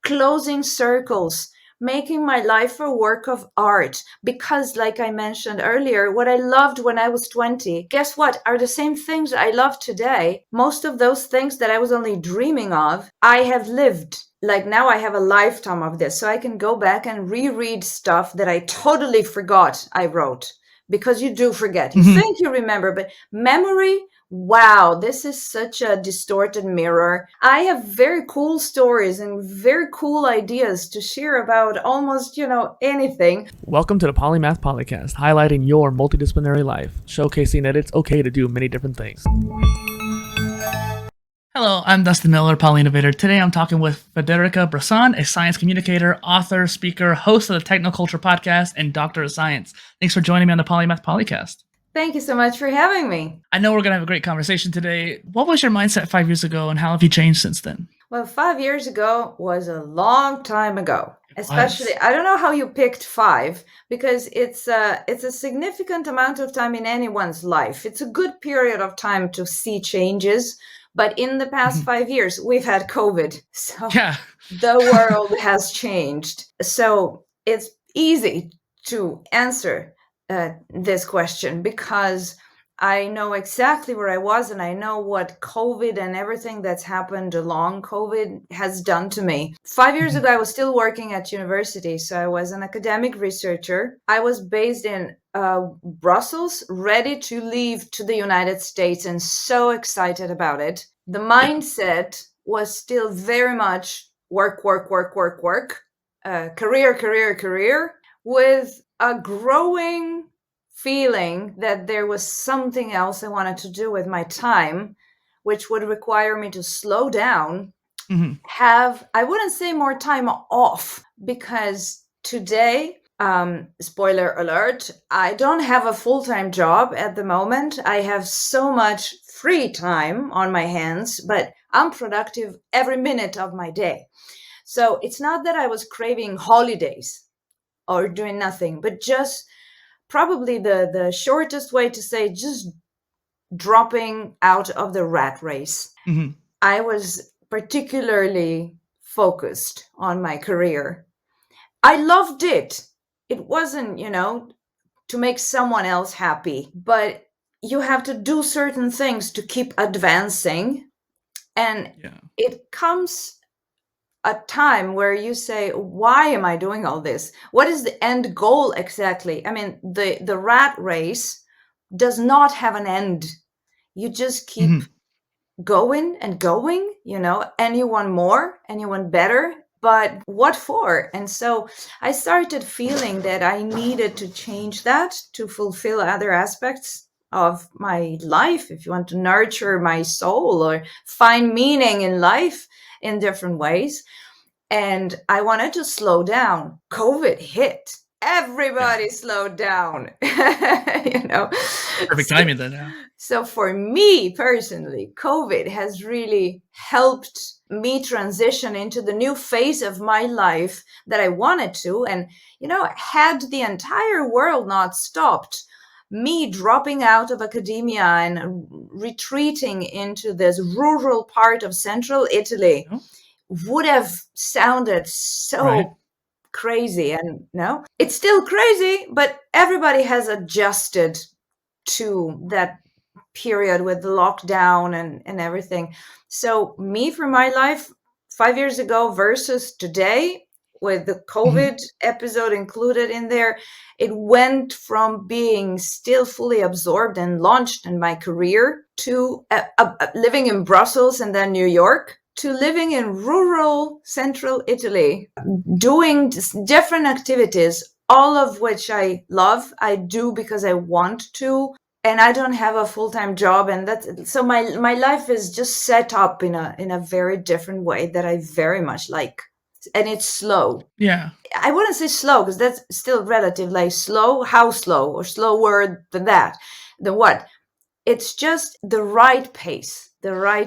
closing circles, making my life a work of art. Because, like I mentioned earlier, what I loved when I was 20, guess what, are the same things I love today. Most of those things that I was only dreaming of, I have lived. Like now I have a lifetime of this, so I can go back and reread stuff that I totally forgot I wrote. Because you do forget. You think you remember, but memory, wow, this is such a distorted mirror. I have very cool stories and very cool ideas to share about almost, anything. Welcome to the Polymath Polycast, highlighting your multidisciplinary life, showcasing that it's okay to do many different things. Hello, I'm Dustin Miller, PolyInnovator. Today I'm talking with Federica Bressan, a science communicator, author, speaker, host of the Techno-culture podcast, and doctor of science. Thanks for joining me on the Polymath Polycast. Thank you so much for having me. I know we're going to have a great conversation today. What was your mindset 5 years ago, and how have you changed since then? Well, 5 years ago was a long time ago. Especially, I don't know how you picked 5, because it's a significant amount of time in anyone's life. It's a good period of time to see changes. But in the past 5 years, we've had COVID. So the world has changed. So it's easy to answer this question because I know exactly where I was, and I know what COVID and everything that's happened along COVID has done to me. 5 years ago, I was still working at university. So I was an academic researcher. I was based in Brussels, ready to leave to the United States, and so excited about it. The mindset was still very much work, career, with a growing feeling that there was something else I wanted to do with my time, which would require me to slow down, have, I wouldn't say more time off, because today, spoiler alert, I don't have a full-time job at the moment. I have so much free time on my hands, but I'm productive every minute of my day. So it's not that I was craving holidays or doing nothing, but just probably the shortest way to say just dropping out of the rat race. I was particularly focused on my career. I loved it. It wasn't, to make someone else happy, but you have to do certain things to keep advancing. And it comes a time where you say, why am I doing all this? What is the end goal exactly? I mean, the rat race does not have an end. You just keep going and going, and you want more and you want better, but what for? And so I started feeling that I needed to change that to fulfill other aspects of my life, if you want to nurture my soul or find meaning in life in different ways. And I wanted to slow down. COVID hit. Everybody slowed down. Perfect timing then. Yeah. So for me personally, COVID has really helped me transition into the new phase of my life that I wanted to. And, had the entire world not stopped, me dropping out of academia and retreating into this rural part of central Italy would have sounded so crazy. And no, it's still crazy, but everybody has adjusted to that period with the lockdown and everything. So me, for my life 5 years ago versus today, with the COVID episode included in there, it went from being still fully absorbed and launched in my career to living in Brussels and then New York, to living in rural central Italy, doing different activities, all of which I love. I do because I want to, and I don't have a full-time job, and that's so my life is just set up in a very different way that I very much like, and it's slow. Yeah, I wouldn't say slow because that's still relative. Like slow, how slow, or slower than that? Then what? It's just the right pace.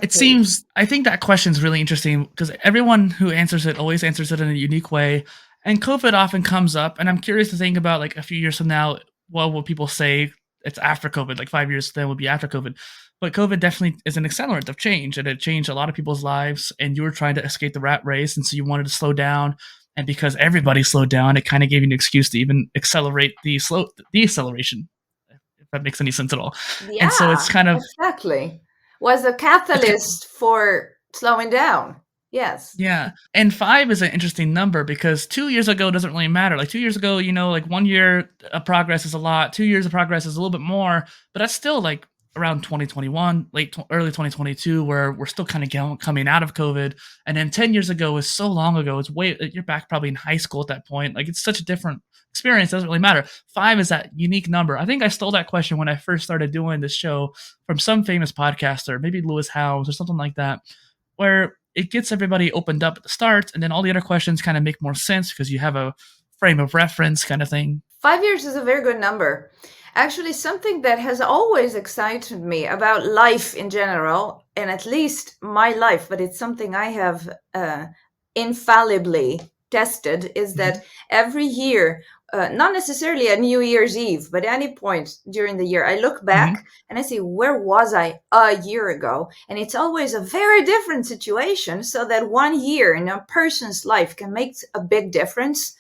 Seems, I think that question is really interesting because everyone who answers it always answers it in a unique way. And COVID often comes up, and I'm curious to think about, like, a few years from now, what will people say? It's after COVID, like 5 years then will be after COVID. But COVID definitely is an accelerant of change, and it changed a lot of people's lives. And you were trying to escape the rat race, and so you wanted to slow down. And because everybody slowed down, it kind of gave you an excuse to even accelerate the acceleration, if that makes any sense at all. And so Yeah, exactly. Was a it's catalyst for slowing down. Yes. Yeah. And 5 is an interesting number because 2 years ago doesn't really matter. Like 2 years ago, like 1 year of progress is a lot, 2 years of progress is a little bit more, but that's still like around 2021, early 2022, where we're still kind of coming out of COVID. And then 10 years ago is so long ago. You're back probably in high school at that point. Like it's such a different experience. It doesn't really matter. 5 is that unique number. I think I stole that question when I first started doing this show from some famous podcaster, maybe Lewis Howes or something like that, where it gets everybody opened up at the start, and then all the other questions kind of make more sense because you have a frame of reference kind of thing. 5 years is a very good number. Actually, something that has always excited me about life in general, and at least my life, but it's something I have infallibly tested, is that every year, not necessarily at New Year's Eve, but any point during the year, I look back and I see, where was I a year ago? And it's always a very different situation, so that 1 year in a person's life can make a big difference.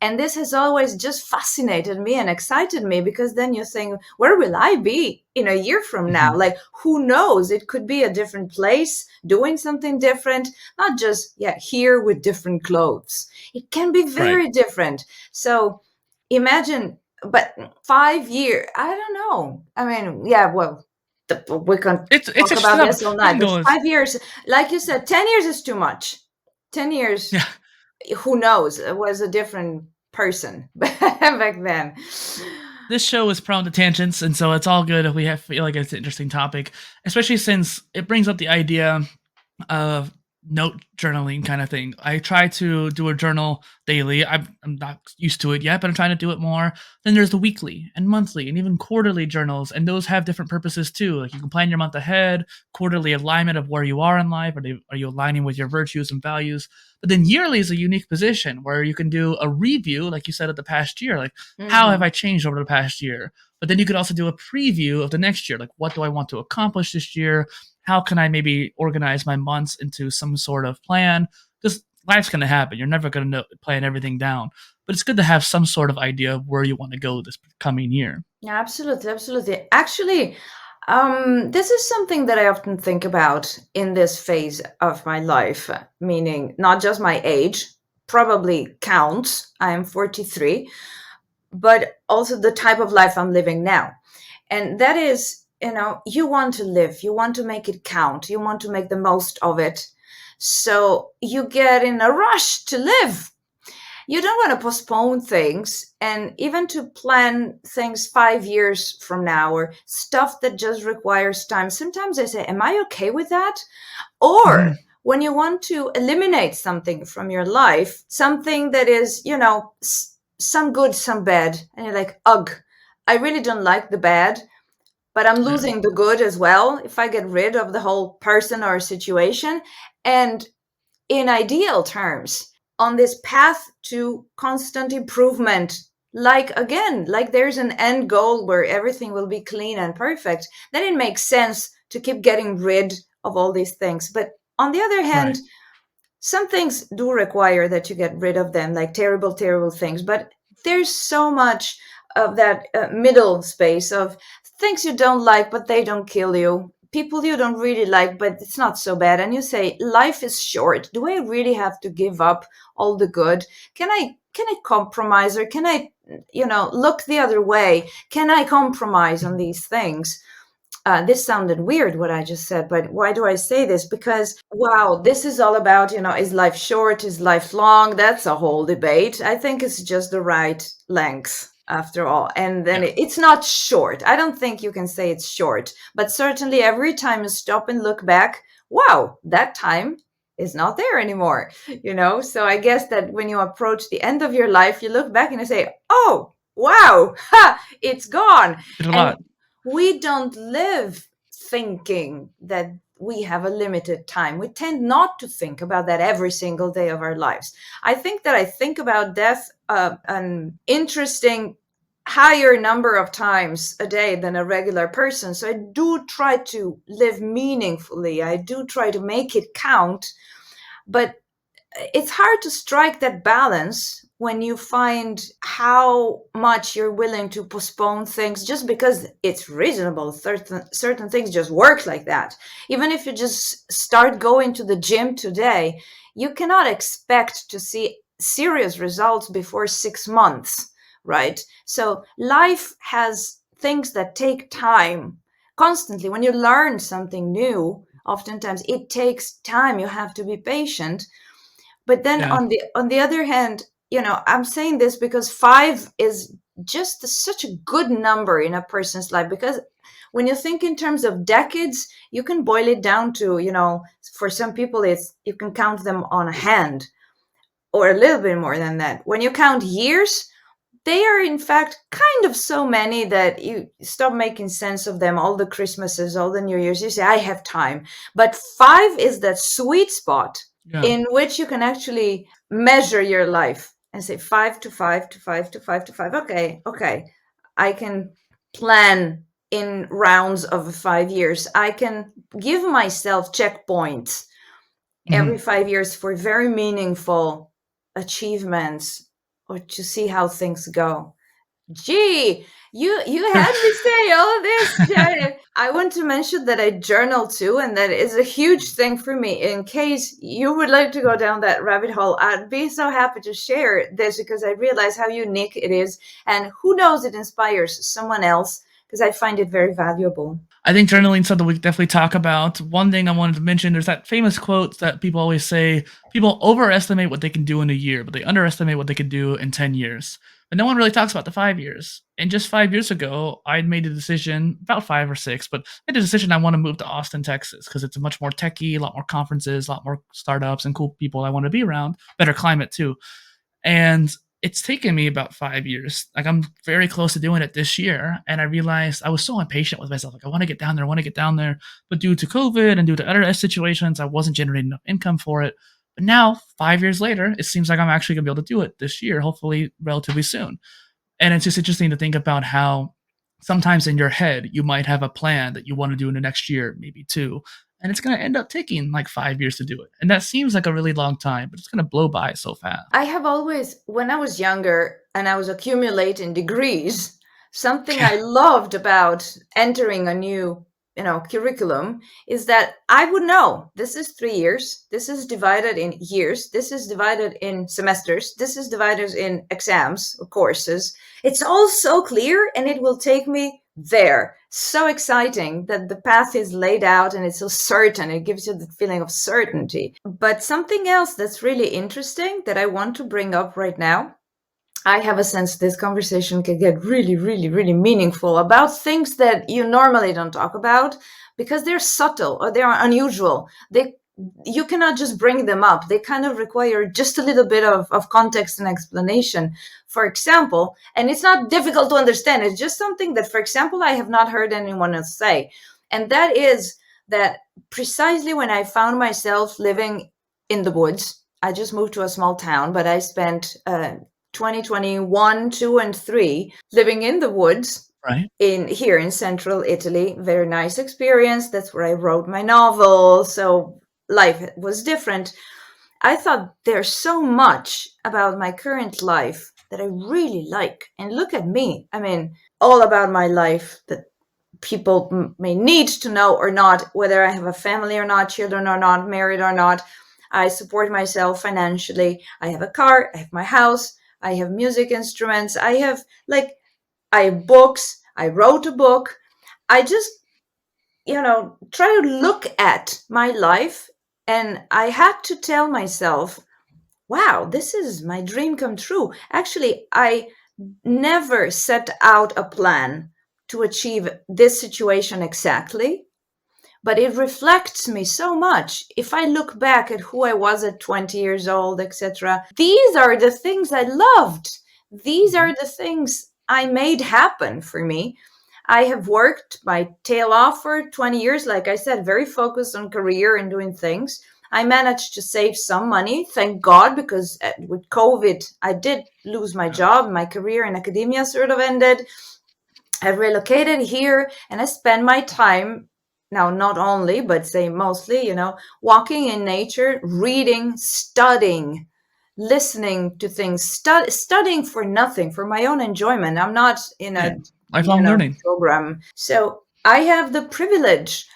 And this has always just fascinated me and excited me, because then you think, where will I be in a year from now? Like, who knows? It could be a different place doing something different, not just, here with different clothes. It can be very different. So imagine, but 5 years, I don't know. I mean, we can It's talk interesting about stuff. this all We night, can but go with 5 years, like you said, 10 years is too much. 10 years, yeah. who knows, it was a different person back then. This show is prone to tangents, and so it's all good if we feel like it's an interesting topic, especially since it brings up the idea of note journaling kind of thing. I try to do a journal daily. I'm not used to it yet, but I'm trying to do it more. Then there's the weekly and monthly and even quarterly journals, and those have different purposes too. Like you can plan your month ahead, quarterly alignment of where you are in life. Are you aligning with your virtues and values? But then yearly is a unique position where you can do a review, like you said, of the past year. Like, how have I changed over the past year? But then you could also do a preview of the next year. Like, what do I want to accomplish this year? How can I maybe organize my months into some sort of plan? Because life's going to happen. You're never going to plan everything down. But it's good to have some sort of idea of where you want to go this coming year. Yeah, absolutely, absolutely. Actually, this is something that I often think about in this phase of my life, meaning not just my age, probably counts. I am 43, but also the type of life I'm living now. And that is, you want to live, you want to make it count, you want to make the most of it. So you get in a rush to live. You don't want to postpone things, and even to plan things 5 years from now, or stuff that just requires time. Sometimes I say, am I okay with that? Or when you want to eliminate something from your life, something that is, some good, some bad, and you're like, ugh, I really don't like the bad, but I'm losing the good as well if I get rid of the whole person or situation. And in ideal terms, on this path to constant improvement, like there's an end goal where everything will be clean and perfect, then it makes sense to keep getting rid of all these things. But on the other hand, some things do require that you get rid of them, like terrible, terrible things. But there's so much of that middle space of things you don't like, but they don't kill you. People you don't really like, but it's not so bad. And you say, life is short. Do I really have to give up all the good? Can I compromise, or can I, look the other way? Can I compromise on these things? This sounded weird, what I just said, but why do I say this? Because, wow, this is all about, is life short? Is life long? That's a whole debate. I think it's just the right length after all. And then it's not short. I don't think you can say it's short, but certainly every time you stop and look back, wow, that time is not there anymore, So I guess that when you approach the end of your life, you look back and you say, oh, wow, it's gone. Did a And lot. we don't live thinking that we have a limited time. We tend not to think about that every single day of our lives. I think about death, an interesting higher number of times a day than a regular person. So I do try to live meaningfully. I do try to make it count. But it's hard to strike that balance when you find how much you're willing to postpone things just because it's reasonable. Certain things just work like that. Even if you just start going to the gym today, you cannot expect to see serious results before 6 months, right? So life has things that take time constantly. When you learn something new, oftentimes it takes time. You have to be patient. But then Yeah. on the other hand, I'm saying this because 5 is just such a good number in a person's life, because when you think in terms of decades, you can boil it down to, for some people it's you can count them on a hand, or a little bit more than that. When you count years, they are in fact kind of so many that you stop making sense of them. All the Christmases, all the New Year's, you say, I have time. But 5 is that sweet spot Yeah. in which you can actually measure your life and say 5 to 5 to 5 to 5 to 5. Okay. I can plan in rounds of 5 years. I can give myself checkpoints every Mhm. 5 years for very meaningful achievements, or to see how things go. Gee, you had me say all of this, Jared. I want to mention that I journal too, and that is a huge thing for me. In case you would like to go down that rabbit hole, I'd be so happy to share this, because I realize how unique it is, and who knows, it inspires someone else, because I find it very valuable. I think journaling is something we definitely talk about. One thing I wanted to mention, there's that famous quote that people always say, people overestimate what they can do in a year, but they underestimate what they can do in 10 years. But no one really talks about the 5 years. And just 5 years ago, I'd made a decision, about 5 or 6, but I made a decision I want to move to Austin, Texas, because it's a much more techy, a lot more conferences, a lot more startups and cool people I want to be around, better climate too. And it's taken me about 5 years. Like, I'm very close to doing it this year. And I realized I was so impatient with myself. Like, I want to get down there, I want to get down there. But due to COVID and due to other situations, I wasn't generating enough income for it. But now, 5 years later, it seems like I'm actually going to be able to do it this year, hopefully relatively soon. And it's just interesting to think about how sometimes in your head, you might have a plan that you want to do in the next year, maybe two, and it's going to end up taking like 5 years to do it. And that seems like a really long time, but it's going to blow by so fast. I have always, when I was younger and I was accumulating degrees, something Yeah. I loved about entering a new, curriculum is that I would know this is 3 years, this is divided in years, this is divided in semesters, this is divided in exams or courses. It's all so clear, and it will take me there. So exciting that the path is laid out and it's so certain. It gives you the feeling of certainty. But something else that's really interesting that I want to bring up right now, I have a sense this conversation can get really, really, really meaningful about things that you normally don't talk about because they're subtle or they're unusual. You cannot just bring them up. They kind of require just a little bit of context and explanation. For example, and it's not difficult to understand, it's just something that, for example, I have not heard anyone else say. And that is that precisely when I found myself living in the woods, I just moved to a small town, but I spent 2021, 2, and 3 living in the woods Right. in here in central Italy. Very nice experience. That's where I wrote my novel. So life was different. I thought there's so much about my current life that I really like. And look at me. I mean, all about my life that people may need to know or not, whether I have a family or not, children or not, married or not. I support myself financially. I have a car. I have my house. I have music instruments. I have books. I wrote a book. I just, try to look at my life, and I had to tell myself, wow, this is my dream come true. Actually, I never set out a plan to achieve this situation exactly, but it reflects me so much. If I look back at who I was at 20 years old, etc., these are the things I loved. These Mhm. are the things I made happen for me. I have worked my tail off for 20 years, like I said, very focused on career and doing things. I managed to save some money, thank God, because with COVID, I did lose my job. My career in academia sort of ended. I relocated here and I spend my time now, not only, but say mostly, walking in nature, reading, studying, listening to things, studying for nothing, for my own enjoyment. I'm not in Yeah. a, Lifelong learning. program. So I have the privilege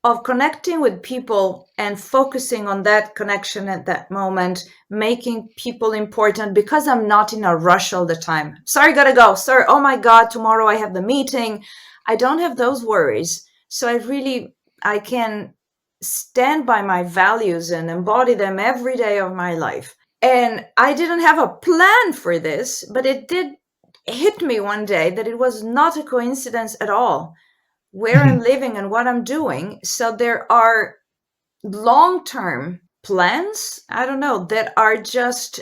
of connecting with people and focusing on that connection at that moment, making people important because I'm not in a rush all the time. Sorry, gotta go. Sorry, oh my God, tomorrow I have the meeting. I don't have those worries. So I can stand by my values and embody them every day of my life. And I didn't have a plan for this, but it did hit me one day that it was not a coincidence at all where I'm living and what I'm doing. So there are long-term plans, I don't know, that are just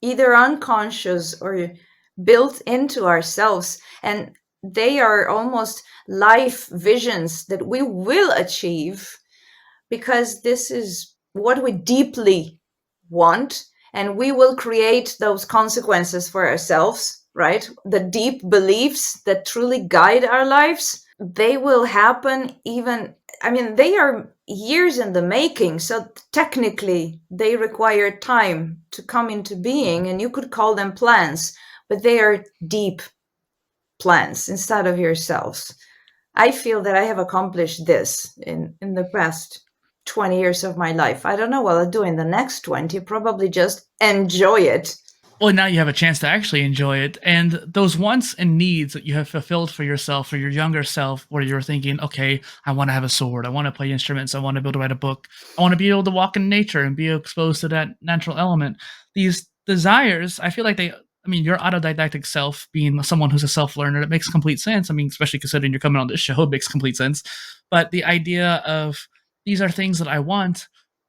either unconscious or built into ourselves. And they are almost life visions that we will achieve because this is what we deeply want. And we will create those consequences for ourselves, right? The deep beliefs that truly guide our lives, they will happen they are years in the making. So technically, they require time to come into being, and you could call them plans, but they are deep plans inside of yourselves. I feel that I have accomplished this in the past 20 years of my life. I don't know what I'll do in the next 20, probably just enjoy it. Well, now you have a chance to actually enjoy it. And those wants and needs that you have fulfilled for yourself, for your younger self, where you're thinking, okay, I want to have a sword. I want to play instruments. I want to be able to write a book. I want to be able to walk in nature and be exposed to that natural element. These desires, I feel like your autodidactic self, being someone who's a self learner, it makes complete sense. I mean, especially considering you're coming on this show, it makes complete sense. But the idea of these are things that I want,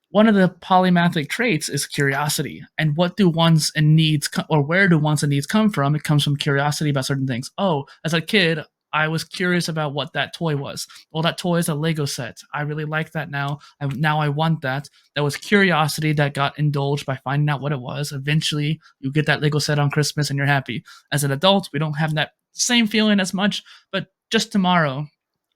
one of the polymathic traits is curiosity. And what do wants and needs, or where do wants and needs come from? It comes from curiosity about certain things. Oh, as a kid, I was curious about what that toy was. Well, that toy is a Lego set. I really like that now. Now I want that. That was curiosity that got indulged by finding out what it was. Eventually, you get that Lego set on Christmas and you're happy. As an adult, we don't have that same feeling as much, but just tomorrow,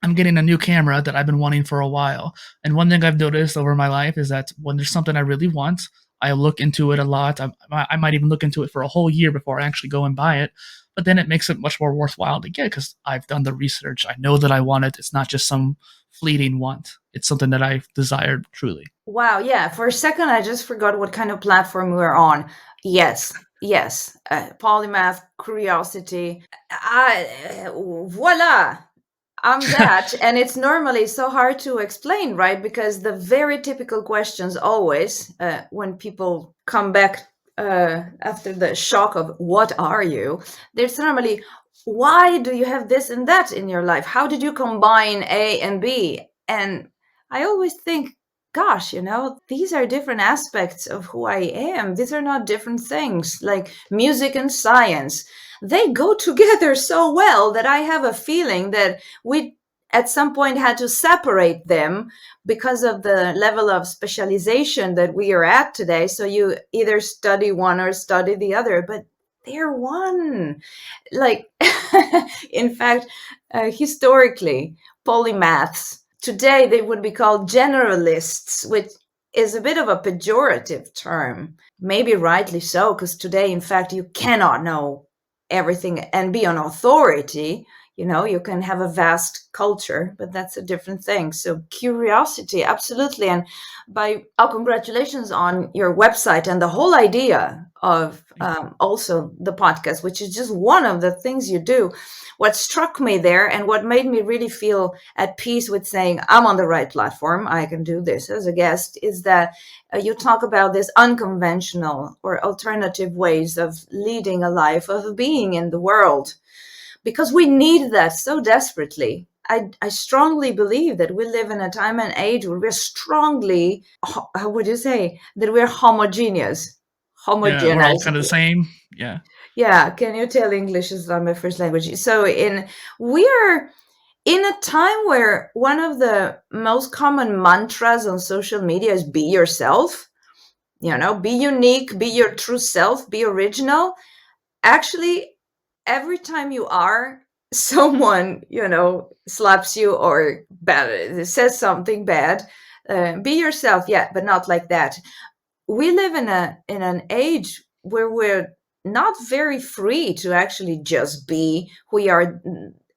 I'm getting a new camera that I've been wanting for a while. And one thing I've noticed over my life is that when there's something I really want, I look into it a lot. I might even look into it for a whole year before I actually go and buy it. But then it makes it much more worthwhile to get because I've done the research. I know that I want it. It's not just some fleeting want. It's something that I've desired truly. Wow, yeah. For a second, I just forgot what kind of platform we were on. Yes, yes. Polymath, curiosity. Voila. I'm that. And it's normally so hard to explain, right? Because the very typical questions always, when people come back after the shock of what are you, there's normally, why do you have this and that in your life? How did you combine A and B? And I always think, gosh, these are different aspects of who I am. These are not different things, like music and science. They go together so well that I have a feeling that we at some point had to separate them because of the level of specialization that we are at today. So you either study one or study the other, but they're one. Like, in fact, historically, polymaths, today they would be called generalists, which is a bit of a pejorative term. Maybe rightly so, because today, in fact, you cannot know everything and be an authority. You can have a vast culture, but that's a different thing. So curiosity, absolutely. And congratulations on your website and the whole idea of also the podcast, which is just one of the things you do. What struck me there and what made me really feel at peace with saying I'm on the right platform, I can do this as a guest, is that you talk about this unconventional or alternative ways of leading a life, of being in the world, because we need that so desperately. I strongly believe that we live in a time and age where we're strongly, how would you say, that we're homogeneous. Yeah, we're all Homogeneous. kind of the same. Yeah. Yeah, can you tell English is not my first language? So we're in a time where one of the most common mantras on social media is be yourself, be unique, be your true self, be original. Actually, every time you are, someone, slaps you or says something bad. Be yourself, yeah, but not like that. We live in an age where we're not very free to actually just be who we are.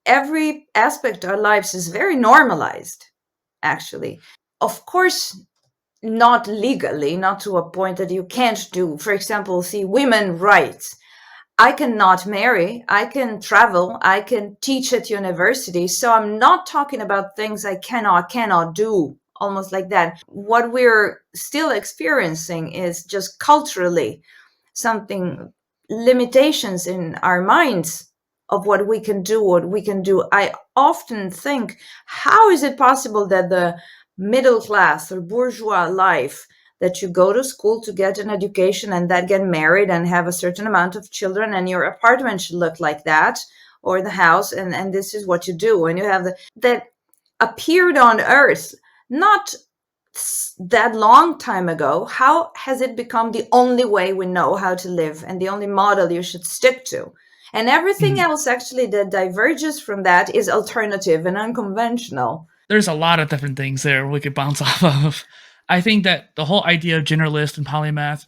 Every aspect of our lives is very normalized, actually. Of course, not legally, not to a point that you can't do, for example, see women rights. I cannot marry, I can travel, I can teach at university. So I'm not talking about things I cannot do, almost like that. What we're still experiencing is just culturally something, limitations in our minds of what we can do, what we can do. I often think, how is it possible that the middle class or bourgeois life, that you go to school to get an education and then get married and have a certain amount of children and your apartment should look like that, or the house, and this is what you do, and you have that appeared on earth not that long time ago, how has it become the only way we know how to live and the only model you should stick to? And everything else actually that diverges from that is alternative and unconventional. There's a lot of different things there we could bounce off of. I think that the whole idea of generalist and polymath,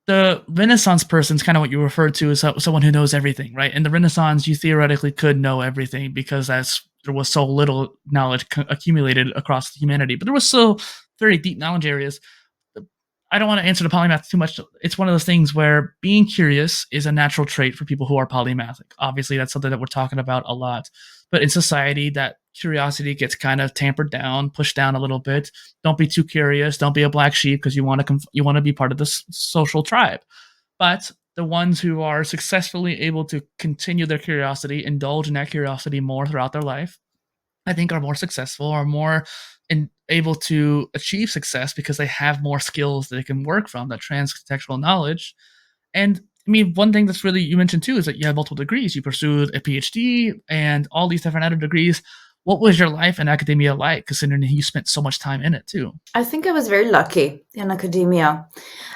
the Renaissance person is kind of what you referred to as someone who knows everything, right? In the Renaissance, you theoretically could know everything because there was so little knowledge accumulated across humanity, but there was so very deep knowledge areas. I don't want to answer the polymath too much. It's one of those things where being curious is a natural trait for people who are polymathic. Obviously, that's something that we're talking about a lot. But in society, that curiosity gets kind of tampered down, pushed down a little bit. Don't be too curious. Don't be a black sheep because you want to be part of this social tribe. But the ones who are successfully able to continue their curiosity, indulge in that curiosity more throughout their life, I think are more successful, or more able to achieve success because they have more skills that they can work from, that transtextual knowledge. And I mean, one thing that's really, you mentioned too, is that you have multiple degrees. You pursued a PhD and all these different other degrees. What was your life in academia like, considering you spent so much time in it too? I think I was very lucky in academia.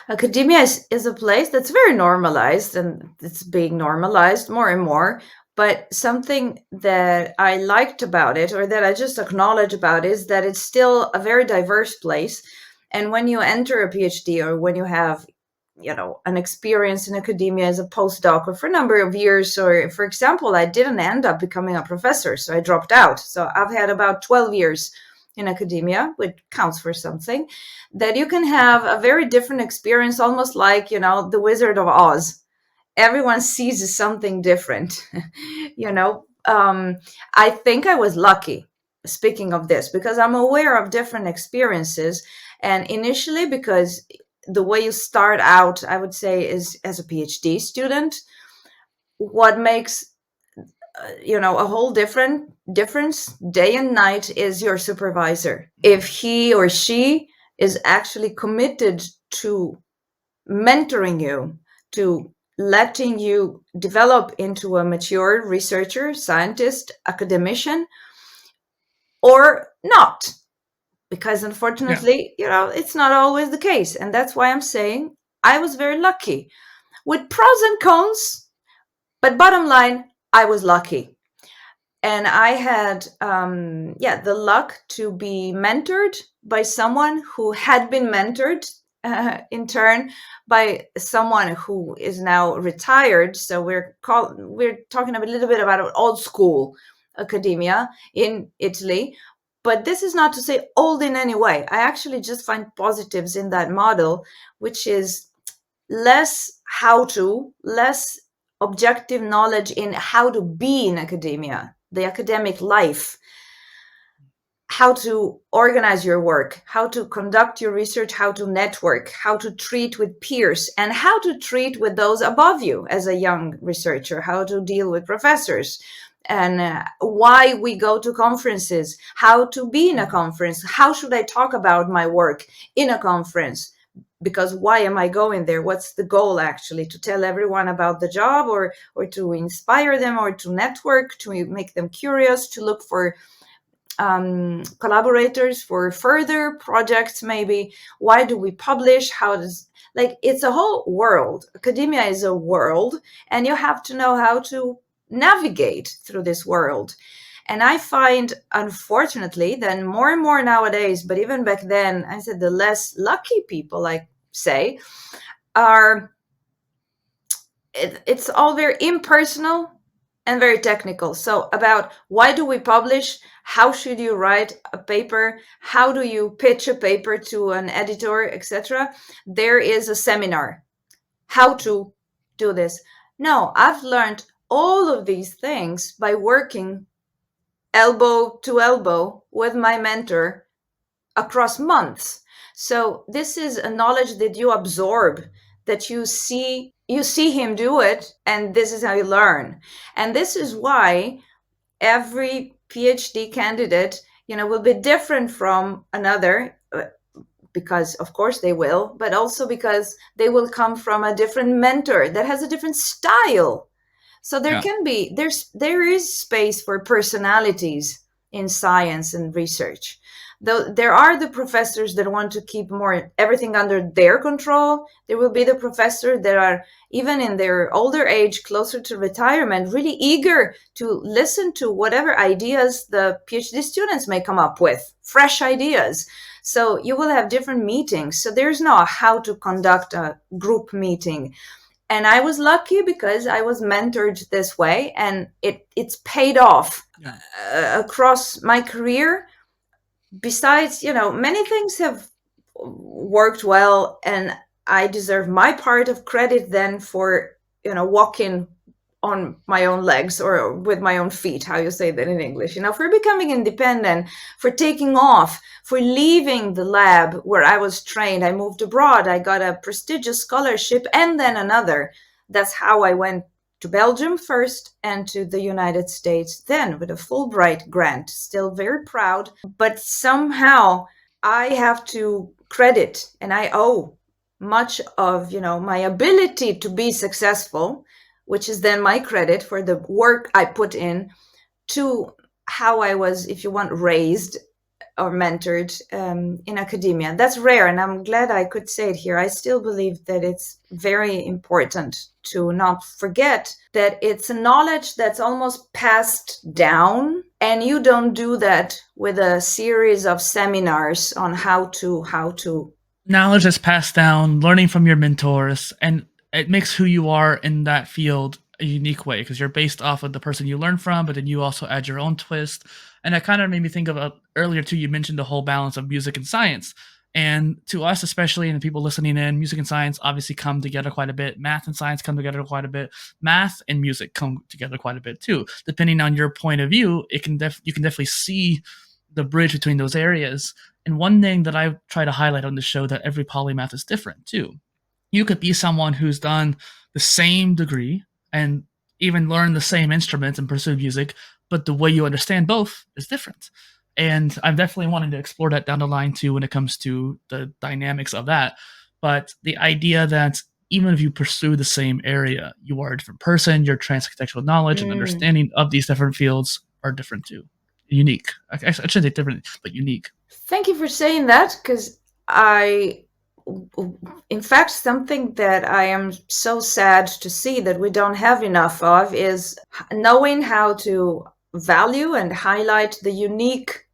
Academia is a place that's very normalized and it's being normalized more and more. But something that I liked about it, or that I just acknowledge about, is that it's still a very diverse place. And when you enter a PhD, or when you have, an experience in academia as a postdoc, or for a number of years, or for example, I didn't end up becoming a professor, so I dropped out. So I've had about 12 years in academia, which counts for something, that you can have a very different experience, almost like, the Wizard of Oz. Everyone sees something different. I think I was lucky, speaking of this, because I'm aware of different experiences. And initially, because the way you start out, I would say, is as a PhD student. What makes a whole difference day and night is your supervisor. If he or she is actually committed to mentoring you, to letting you develop into a mature researcher, scientist, academician, or not. Because unfortunately, it's not always the case. And that's why I'm saying I was very lucky, with pros and cons. But bottom line, I was lucky. And I had, the luck to be mentored by someone who had been mentored in turn by someone who is now retired. So we're talking a little bit about old school academia in Italy. But this is not to say old in any way. I actually just find positives in that model, which is less less objective knowledge in how to be in academia, the academic life, how to organize your work, how to conduct your research, how to network, how to treat with peers, and how to treat with those above you as a young researcher, how to deal with professors, and why we go to conferences, how to be in a conference, how should I talk about my work in a conference, because why am I going there? What's the goal actually? To tell everyone about the job, or to inspire them, or to network, to make them curious, to look for collaborators for further projects maybe? Why do we publish? How does, like, it's a whole world. Academia is a world, and you have to know how to navigate through this world. And I find, unfortunately, that more and more nowadays, but even back then, I said the less lucky people, I say, are, it's all very impersonal and very technical. So about why do we publish? How should you write a paper? How do you pitch a paper to an editor, etc.? There is a seminar. How to do this. No, I've learned all of these things by working elbow to elbow with my mentor across months. So this is a knowledge that you absorb, that you see him do it, and this is how you learn. And this is why every PhD candidate, will be different from another, because of course they will, but also because they will come from a different mentor that has a different style. So there is space for personalities in science and research. Though there are the professors that want to keep more everything under their control, there will be the professors that are, even in their older age, closer to retirement, really eager to listen to whatever ideas the PhD students may come up with, fresh ideas. So you will have different meetings. So there's no how to conduct a group meeting. And I was lucky because I was mentored this way, and it's paid off across my career. Besides, many things have worked well, and I deserve my part of credit then for, walking on my own legs, or with my own feet, how you say that in English, for becoming independent, for taking off, for leaving the lab where I was trained. I moved abroad. I got a prestigious scholarship and then another. That's how I went to Belgium first and to the United States then with a Fulbright grant. Still very proud, but somehow I have to credit, and I owe much of, my ability to be successful, which is then my credit for the work I put in, to how I was, if you want, raised or mentored in academia. That's rare, and I'm glad I could say it here. I still believe that it's very important to not forget that it's a knowledge that's almost passed down, and you don't do that with a series of seminars on how to. Knowledge is passed down, learning from your mentors, and it makes who you are in that field a unique way, because you're based off of the person you learn from, but then you also add your own twist. And that kind of made me think of earlier too, you mentioned the whole balance of music and science. And to us, especially, and the people listening in, music and science obviously come together quite a bit. Math and science come together quite a bit. Math and music come together quite a bit too. Depending on your point of view, you can definitely see the bridge between those areas. And one thing that I try to highlight on the show, that every polymath is different too. You could be someone who's done the same degree and even learn the same instruments and pursue music, but the way you understand both is different. And I'm definitely wanting to explore that down the line too when it comes to the dynamics of that. But the idea that even if you pursue the same area, you are a different person, your transcontextual knowledge and understanding of these different fields are different too. Unique. I shouldn't say different, but unique. Thank you for saying that, because in fact, something that I am so sad to see that we don't have enough of is knowing how to value and highlight the unique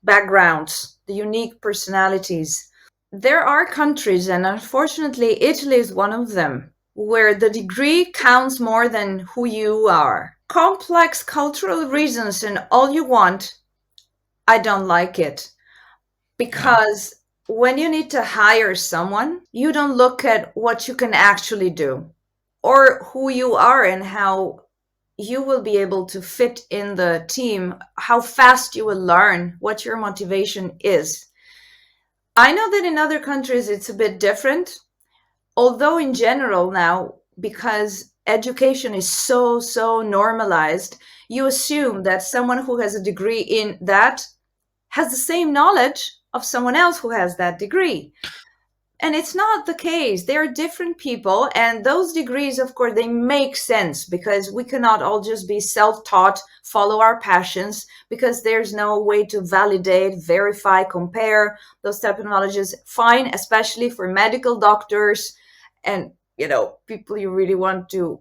backgrounds, the unique personalities. There are countries, and unfortunately Italy is one of them, where the degree counts more than who you are. Complex cultural reasons and all you want, I don't like it. Because when you need to hire someone, you don't look at what you can actually do or who you are and how you will be able to fit in the team, how fast you will learn, what your motivation is. I know that in other countries it's a bit different, although in general now, because education is so normalized, you assume that someone who has a degree in that has the same knowledge of someone else who has that degree. And it's not the case. They are different people. And those degrees, of course, they make sense because we cannot all just be self-taught, follow our passions, because there's no way to validate, verify, compare those type of knowledges. Fine, especially for medical doctors and, people you really want to,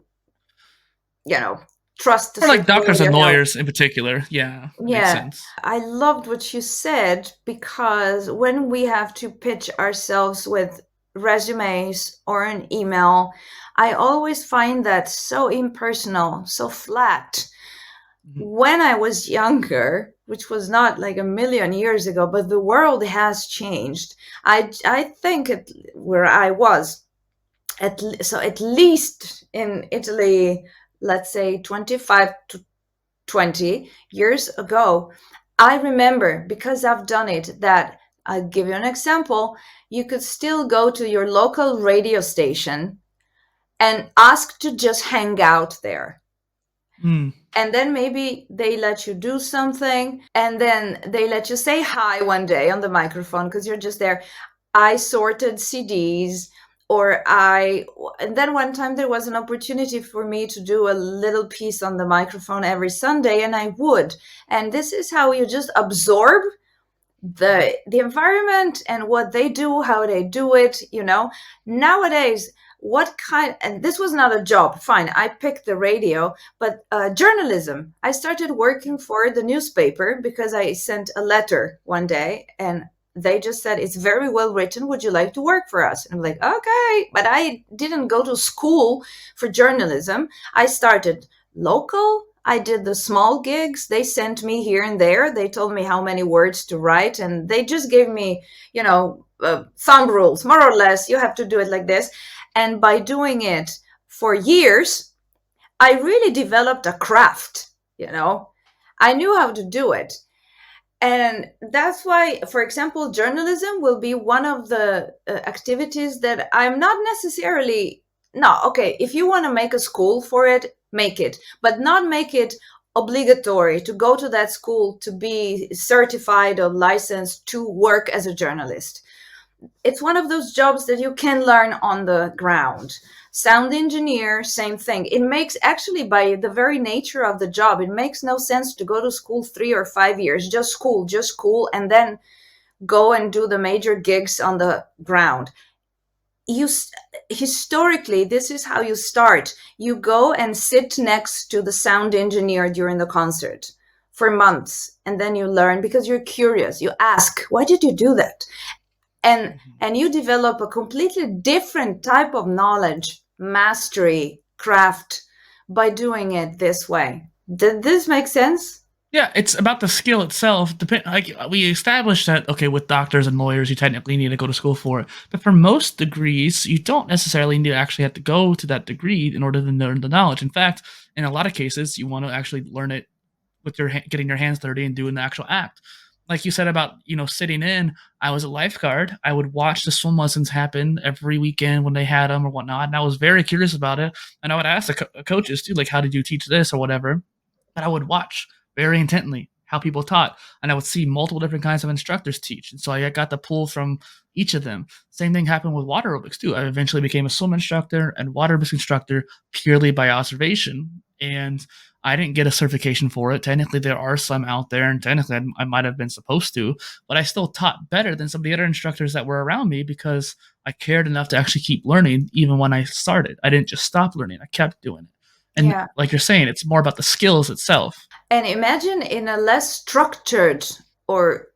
trust a Or like certain doctors way and of health. lawyers in particular. Yeah, that makes Yeah, sense. I loved what you said because when we have to pitch ourselves with resumes or an email, I always find that so impersonal, so flat. Mhm. When I was younger, which was not like a million years ago, but the world has changed. I think where I was, so at least in Italy, let's say 25 to 20 years ago, I remember, because I've done it, that I'll give you an example. You could still go to your local radio station and ask to just hang out there. Mm. And then maybe they let you do something, and then they let you say hi one day on the microphone because you're just there. I sorted CDs, and then one time there was an opportunity for me to do a little piece on the microphone every Sunday, and I would. And this is how you just absorb the environment and what they do, how they do it. Nowadays, what kind, and this was not a job, fine, I picked the radio, but journalism. I started working for the newspaper because I sent a letter one day, and they just said, it's very well written, would you like to work for us? And I'm like, okay. But I didn't go to school for journalism. I started local. I did the small gigs. They sent me here and there. They told me how many words to write, and they just gave me, thumb rules, more or less. You have to do it like this. And by doing it for years, I really developed a craft. I knew how to do it. And that's why, for example, journalism will be one of the activities that I'm not necessarily. No, okay, if you want to make a school for it, make it, but not make it obligatory to go to that school to be certified or licensed to work as a journalist. It's one of those jobs that you can learn on the ground. Sound engineer, same thing. It makes, actually, by the very nature of the job, it makes no sense to go to school 3 or 5 years, just school, and then go and do the major gigs on the ground. You historically, this is how you start. You go and sit next to the sound engineer during the concert for months, and then you learn because you're curious. You ask, why did you do that? and Mhm. and you develop a completely different type of knowledge, mastery, craft by doing it this way. Did this make sense? Yeah, it's about the skill itself. Like we established that, okay, with doctors and lawyers, you technically need to go to school for it. But for most degrees, you don't necessarily need to actually have to go to that degree in order to learn the knowledge. In fact, in a lot of cases, you want to actually learn it with getting your hands dirty and doing the actual act. Like you said about sitting in, I was a lifeguard. I would watch the swim lessons happen every weekend when they had them or whatnot, and I was very curious about it. And I would ask the coaches too, like, how did you teach this or whatever? And I would watch very intently how people taught, and I would see multiple different kinds of instructors teach, and so I got the pull from each of them. Same thing happened with water aerobics too. I eventually became a swim instructor and water aerobics instructor purely by observation, and I didn't get a certification for it. Technically, there are some out there, and technically, I might have been supposed to, but I still taught better than some of the other instructors that were around me because I cared enough to actually keep learning even when I started. I didn't just stop learning, I kept doing it. And Yeah. like you're saying, it's more about the skills itself. And imagine in a less structured or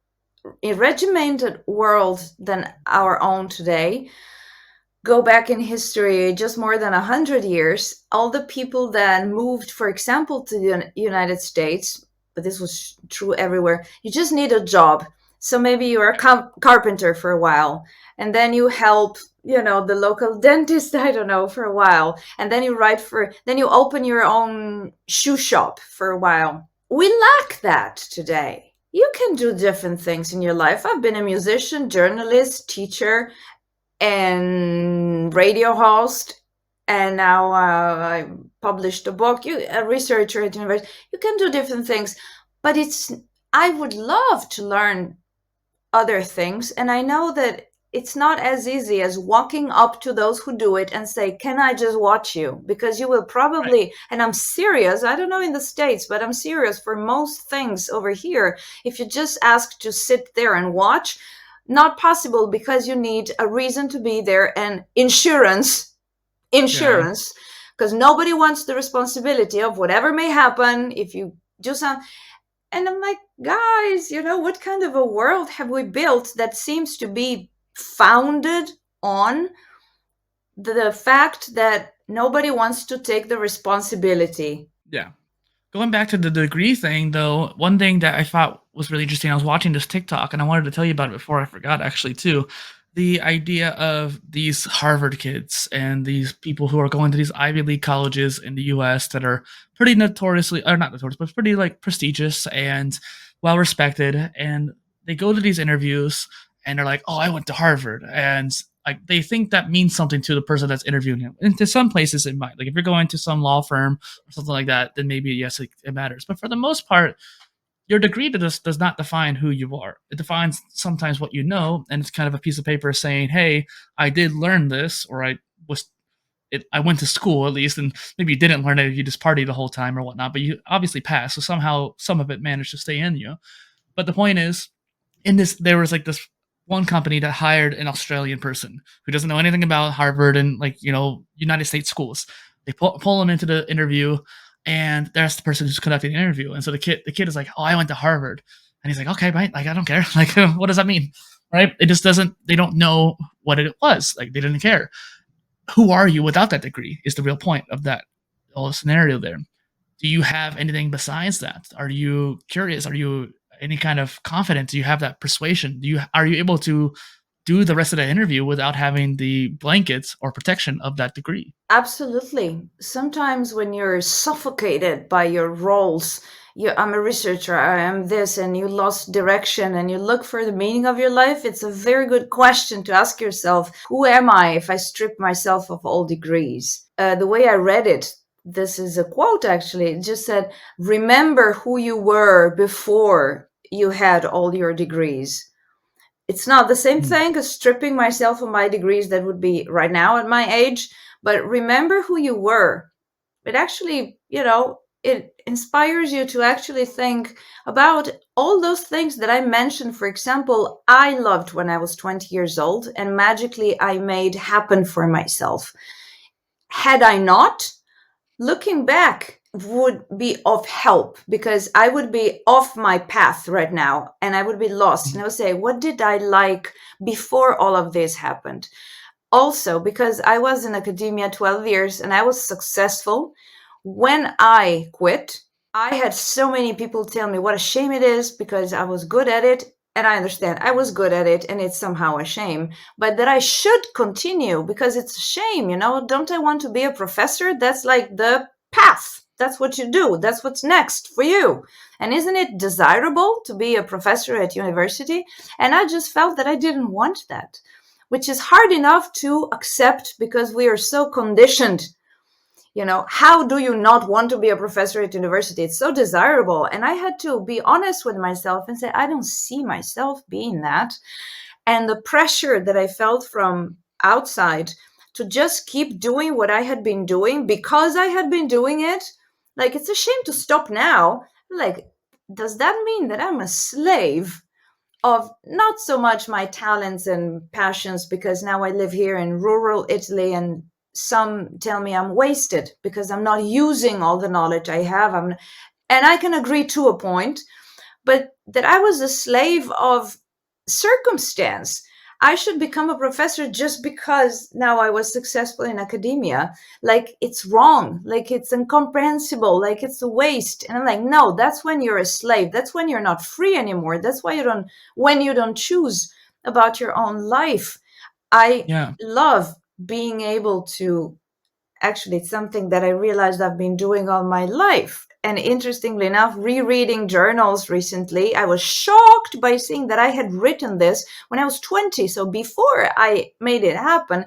a regimented world than our own today, go back in history just more than 100 years, all the people that moved, for example, to the United States, but this was true everywhere, you just need a job. So maybe you're a carpenter for a while, and then you help, the local dentist, I don't know, for a while. And then then you open your own shoe shop for a while. We lack that today. You can do different things in your life. I've been a musician, journalist, teacher, and radio host, and now I published a book. A researcher at university. You can do different things, but I would love to learn other things, and I know that it's not as easy as walking up to those who do it and say, can I just watch you? Because you will Right. probably, and I'm serious, I don't know in the States, but I'm serious for most things over here. If you just ask to sit there and watch, not possible, because you need a reason to be there and Yeah. insurance, because nobody wants the responsibility of whatever may happen if you do something. And I'm like, guys, what kind of a world have we built that seems to be founded on the fact that nobody wants to take the responsibility? Yeah. Going back to the degree thing, though, one thing that I thought was really interesting, I was watching this TikTok and I wanted to tell you about it before I forgot, actually, too. The idea of these Harvard kids and these people who are going to these Ivy League colleges in the US that are pretty notoriously, or not notorious, but pretty like prestigious and well respected. And they go to these interviews and they're like, oh, I went to Harvard. And like they think that means something to the person that's interviewing him. And to some places it might. Like if you're going to some law firm or something like that, then maybe yes, it matters. But for the most part, your degree does not define who you are. It defines sometimes what you know, and it's kind of a piece of paper saying, "Hey, I did learn this, or I went to school at least, and maybe you didn't learn it if you just party the whole time or whatnot, but you obviously passed. So somehow some of it managed to stay in you." But the point is, in this, there was like this one company that hired an Australian person who doesn't know anything about Harvard and like United States schools. They pull him into the interview, and that's the person who's conducting the interview. And so the kid is like, "Oh, I went to Harvard," and he's like, "Okay, right, like I don't care. Like, what does that mean?" Right? It just doesn't. They don't know what it was. Like they didn't care. Who are you without that degree? Is the real point of that whole scenario there. Do you have anything besides that? Are you curious? Are you any kind of confidence? Do you have that persuasion? Are you able to do the rest of the interview without having the blankets or protection of that degree? Absolutely. Sometimes when you're suffocated by your roles, I'm a researcher, I am this, and you lost direction and you look for the meaning of your life, it's a very good question to ask yourself, who am I if I strip myself of all degrees? The way I read it, this is a quote actually, it just said, remember who you were before you had all your degrees. It's not the same Mm. thing as stripping myself of my degrees that would be right now at my age, but remember who you were. It actually, it inspires you to actually think about all those things that I mentioned. For example, I loved when I was 20 years old and magically I made happen for myself. Had I not, looking back would be of help because I would be off my path right now and I would be lost. And I would say, what did I like before all of this happened? Also, because I was in academia 12 years and I was successful, when I quit, I had so many people tell me what a shame it is because I was good at it. And I understand I was good at it and it's somehow a shame, but that I should continue because it's a shame, Don't I want to be a professor? That's like the path. That's what you do. That's what's next for you. And isn't it desirable to be a professor at university? And I just felt that I didn't want that, which is hard enough to accept because we are so conditioned. How do you not want to be a professor at university? It's so desirable. And I had to be honest with myself and say, I don't see myself being that. And the pressure that I felt from outside to just keep doing what I had been doing because I had been doing it, like, it's a shame to stop now. Like, does that mean that I'm a slave of not so much my talents and passions, because now I live here in rural Italy and some tell me I'm wasted because I'm not using all the knowledge I have. And I can agree to a point, but that I was a slave of circumstance. I should become a professor just because now I was successful in academia. Like, it's wrong. Like, it's incomprehensible. Like, it's a waste. And I'm like, no, that's when you're a slave. That's when you're not free anymore. That's why when you don't choose about your own life. I Yeah. love being able to, actually, it's something that I realized I've been doing all my life. And interestingly enough, rereading journals recently, I was shocked by seeing that I had written this when I was 20. So before I made it happen,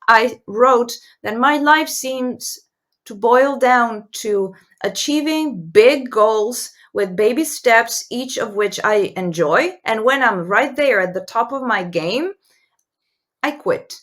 I wrote that my life seems to boil down to achieving big goals with baby steps, each of which I enjoy. And when I'm right there at the top of my game, I quit.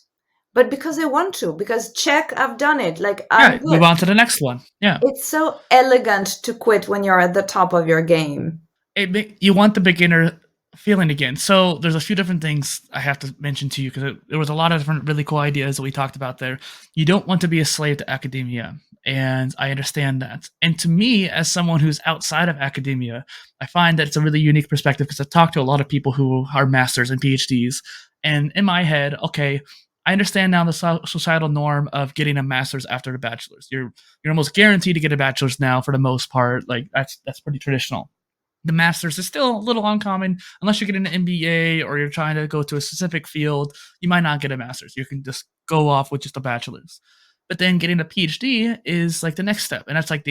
But because I want to, because check, I've done it. Like, I'm Yeah, good. move on to the next one. Yeah. It's so elegant to quit when you're at the top of your game. You want the beginner feeling again. So there's a few different things I have to mention to you because there was a lot of different really cool ideas that we talked about there. You don't want to be a slave to academia, and I understand that. And to me, as someone who's outside of academia, I find that it's a really unique perspective because I've talked to a lot of people who are masters and PhDs, and in my head, okay, I understand now the societal norm of getting a master's after the bachelor's. You're almost guaranteed to get a bachelor's now for the most part. Like that's pretty traditional. The master's is still a little uncommon unless you're getting an MBA or you're trying to go to a specific field. You might not get a master's. You can just go off with just a bachelor's. But then getting a PhD is like the next step, and that's like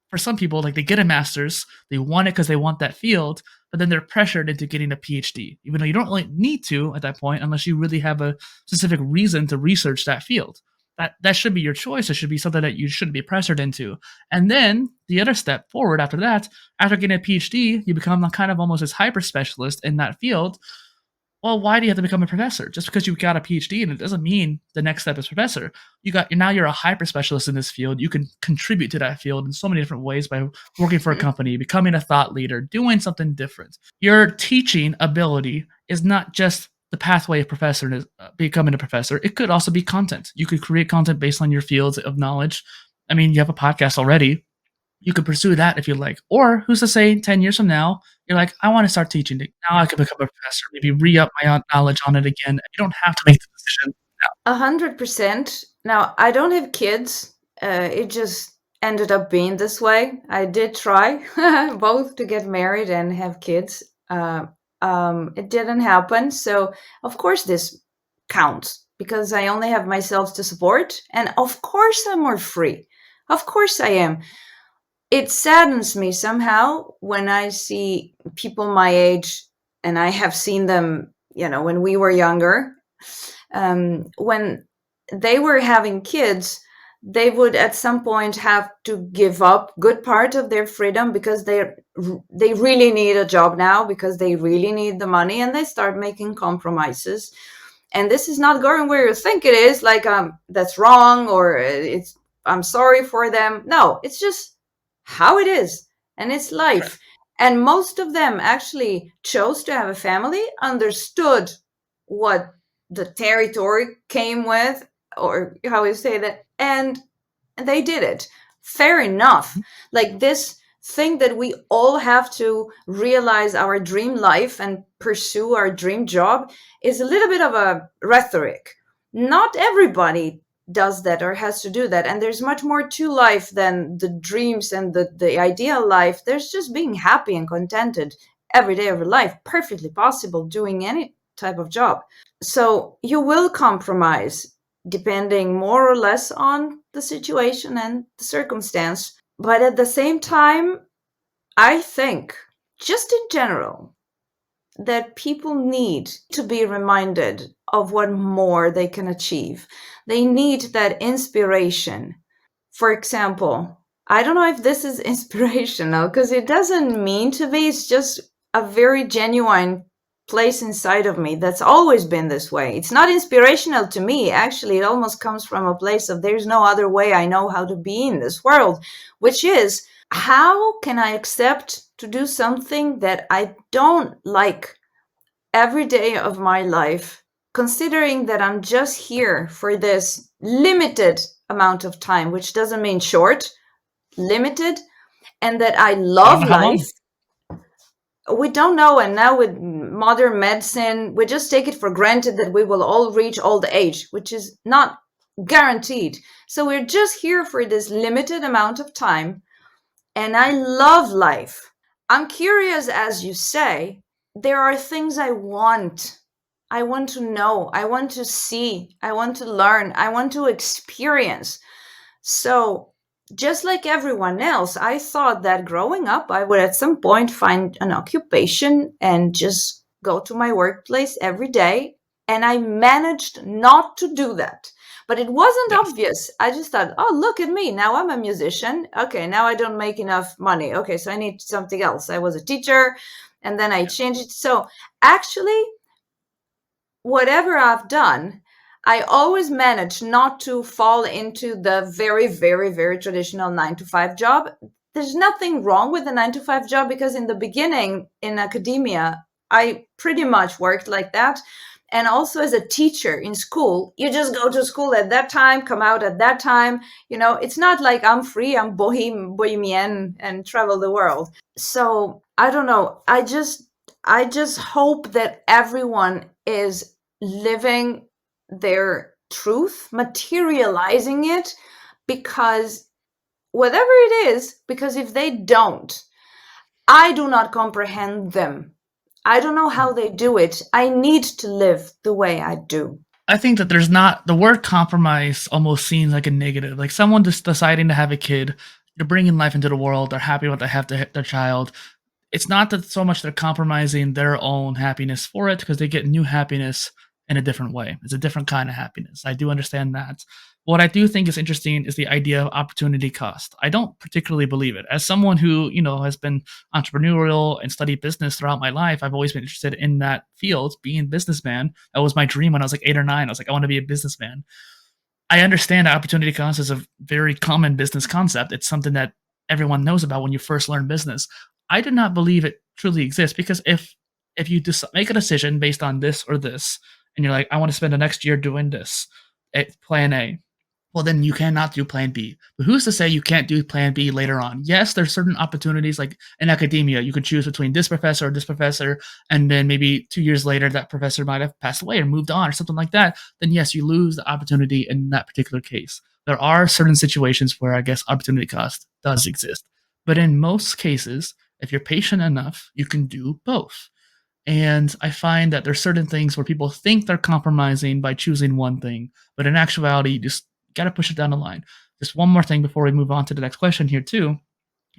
for some people, like they get a master's, they want it because they want that field, but then they're pressured into getting a PhD, even though you don't really need to at that point unless you really have a specific reason to research that field. That should be your choice. It should be something that you shouldn't be pressured into. And then the other step forward after that, after getting a PhD, you become kind of almost this hyper specialist in that field. Well, why do you have to become a professor? Just because you got a PhD, and it doesn't mean the next step is professor. You're a hyper specialist in this field. You can contribute to that field in so many different ways by working for a company, becoming a thought leader, doing something different. Your teaching ability is not just the pathway of professor becoming a professor. It could also be content. You could create content based on your fields of knowledge. I mean, you have a podcast already. You could pursue that if you like. Or who's to say 10 years from now, you're like, I want to start teaching. Now I could become a professor, maybe re up my own knowledge on it again. You don't have to make the decision. 100%. Now, I don't have kids. It just ended up being this way. I did try both to get married and have kids. It didn't happen. So, of course, this counts because I only have myself to support. And of course, I'm more free. Of course, I am. It saddens me somehow when I see people my age, and I have seen them, when we were younger, when they were having kids, they would at some point have to give up good part of their freedom because they really need a job now, because they really need the money, and they start making compromises. And this is not going where you think it is, like that's wrong, or I'm sorry for them. No, it's just how it is, and it's life. And most of them actually chose to have a family, understood what the territory came with, or how you say that, and they did it. Fair enough. Like this thing that we all have to realize our dream life and pursue our dream job is a little bit of a rhetoric. Not everybody does that or has to do that, and there's much more to life than the dreams and the ideal life. There's just being happy and contented every day of your life, perfectly possible doing any type of job. So you will compromise depending more or less on the situation and the circumstance. But at the same time, I think, just in general, that people need to be reminded of what more they can achieve. They need that inspiration. For example, I don't know if this is inspirational because it doesn't mean to be. It's just a very genuine place inside of me that's always been this way. It's not inspirational to me. Actually, it almost comes from a place of there's no other way I know how to be in this world, which is, how can I accept to do something that I don't like every day of my life, considering that I'm just here for this limited amount of time, which doesn't mean short, limited, and that I love life. We don't know, and now with modern medicine, we just take it for granted that we will all reach old age, which is not guaranteed. So we're just here for this limited amount of time, and I love life. I'm curious, as you say, there are things I want. I want to know, I want to see, I want to learn, I want to experience. So just like everyone else, I thought that growing up, I would at some point find an occupation and just go to my workplace every day. And I managed not to do that. But it wasn't obvious. I just thought, oh, look at me. Now I'm a musician. Okay, now I don't make enough money. Okay, so I need something else. I was a teacher, and then I changed it. So actually, whatever I've done, I always manage not to fall into the very, very, very traditional 9 to 5 job. There's nothing wrong with the 9 to 5 job, because in the beginning in academia, I pretty much worked like that. And also as a teacher in school, you just go to school at that time, come out at that time. It's not like I'm free, I'm bohemian and travel the world. So I don't know. I just hope that everyone is living their truth, materializing it, because whatever it is, because if they don't, I do not comprehend them. I don't know how they do it. I need to live the way I do. I think that there's not the word compromise almost seems like a negative. Like someone just deciding to have a kid, they're bringing life into the world, they're happy with they have their child. It's not that so much they're compromising their own happiness for it because they get new happiness in a different way. It's a different kind of happiness. I do understand that. What I do think is interesting is the idea of opportunity cost. I don't particularly believe it. As someone who, has been entrepreneurial and studied business throughout my life, I've always been interested in that field, being a businessman. That was my dream when I was like 8 or 9. I was like, I want to be a businessman. I understand that opportunity cost is a very common business concept. It's something that everyone knows about when you first learn business. I do not believe it truly exists because if you make a decision based on this or this, and you're like, I want to spend the next year doing this, plan A, well, then you cannot do plan B. But who's to say you can't do plan B later on? Yes, there's certain opportunities, like in academia, you could choose between this professor or this professor, and then maybe 2 years later, that professor might have passed away or moved on or something like that. Then yes, you lose the opportunity in that particular case. There are certain situations where I guess opportunity cost does exist. But in most cases, if you're patient enough, you can do both. And I find that there's certain things where people think they're compromising by choosing one thing, but in actuality, you just got to push it down the line. Just one more thing before we move on to the next question here, too,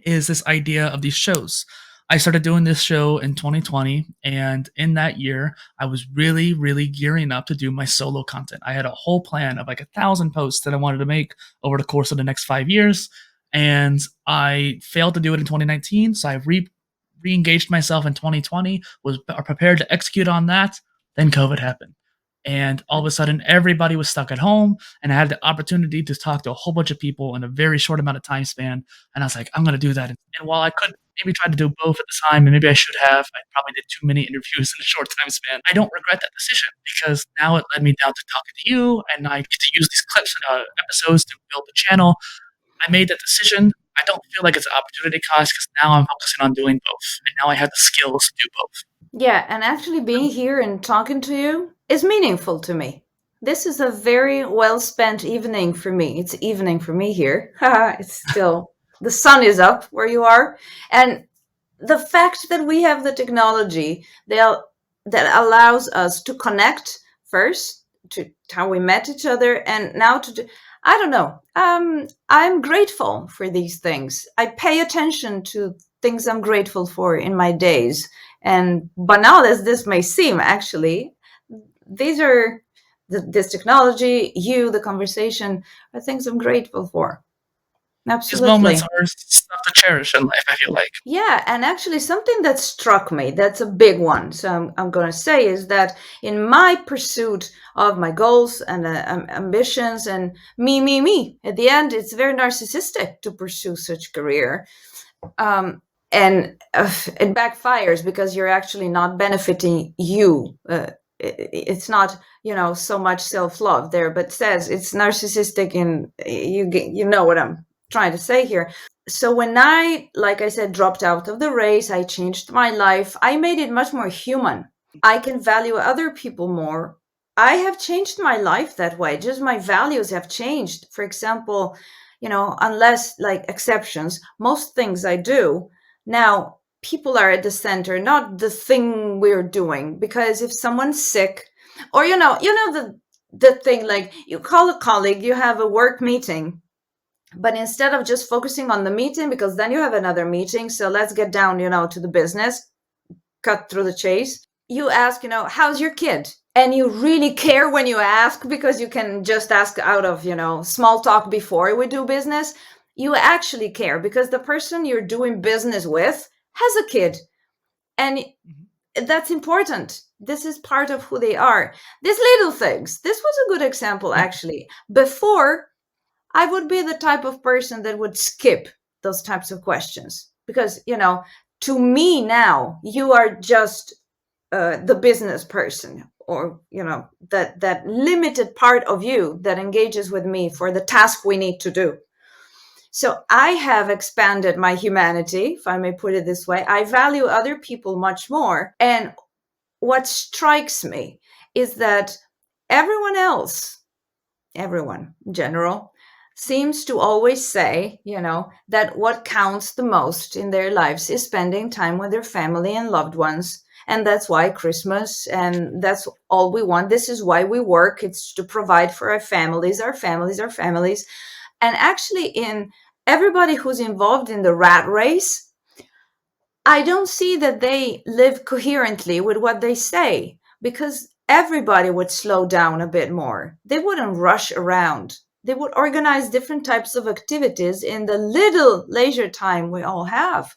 is this idea of these shows. I started doing this show in 2020, and in that year, I was really, really gearing up to do my solo content. I had a whole plan of like 1,000 posts that I wanted to make over the course of the next 5 years, and I failed to do it in 2019. So I re-engaged myself in 2020, was prepared to execute on that. Then COVID happened. And all of a sudden, everybody was stuck at home, and I had the opportunity to talk to a whole bunch of people in a very short amount of time span. And I was like, I'm going to do that. And while I could maybe try to do both at the time, and maybe I should have, I probably did too many interviews in a short time span. I don't regret that decision because now it led me down to talking to you, and I get to use these clips and episodes to build the channel. I made that decision. I don't feel like it's an opportunity cost because now I'm focusing on doing both, and now I have the skills to do both. Yeah, and actually being here and talking to you is meaningful to me. This is a very well spent evening for me. It's evening for me here. It's still, the sun is up where you are. And the fact that we have the technology that allows us to connect first to how we met each other, and now I don't know. I'm grateful for these things. I pay attention to things I'm grateful for in my days. And banal as this may seem, actually, these are this technology, the conversation, are things I'm grateful for. These Absolutely. moments are stuff to cherish in life, I feel like. Yeah, and actually something that struck me, that's a big one. So I'm going to say is that in my pursuit of my goals and ambitions and me, at the end, it's very narcissistic to pursue such career. And it backfires because you're actually not benefiting you. It's not, so much self-love there, but says it's narcissistic, and you know what I'm trying to say here. So when I, like I said, dropped out of the race, I changed my life. I made it much more human. I can value other people more. I have changed my life that way. Just my values have changed. For example, unless like exceptions, most things I do now, people are at the center, not the thing we're doing. Because if someone's sick, or the thing, like you call a colleague, you have a work meeting, but instead of just focusing on the meeting, because then you have another meeting, so let's get down, to the business, cut through the chase. You ask, how's your kid? And you really care when you ask, because you can just ask out of, small talk before we do business. You actually care because the person you're doing business with has a kid. And that's important. This is part of who they are. These little things. This was a good example, actually. Before, I would be the type of person that would skip those types of questions because, to me now, you are just the business person, or that limited part of you that engages with me for the task we need to do. So I have expanded my humanity, if I may put it this way. I value other people much more. And what strikes me is that everyone else, everyone in general, seems to always say, that what counts the most in their lives is spending time with their family and loved ones. And that's why Christmas, and that's all we want. This is why we work. It's to provide for our families, our families, our families. And actually, in everybody who's involved in the rat race, I don't see that they live coherently with what they say, because everybody would slow down a bit more. They wouldn't rush around. They would organize different types of activities in the little leisure time we all have,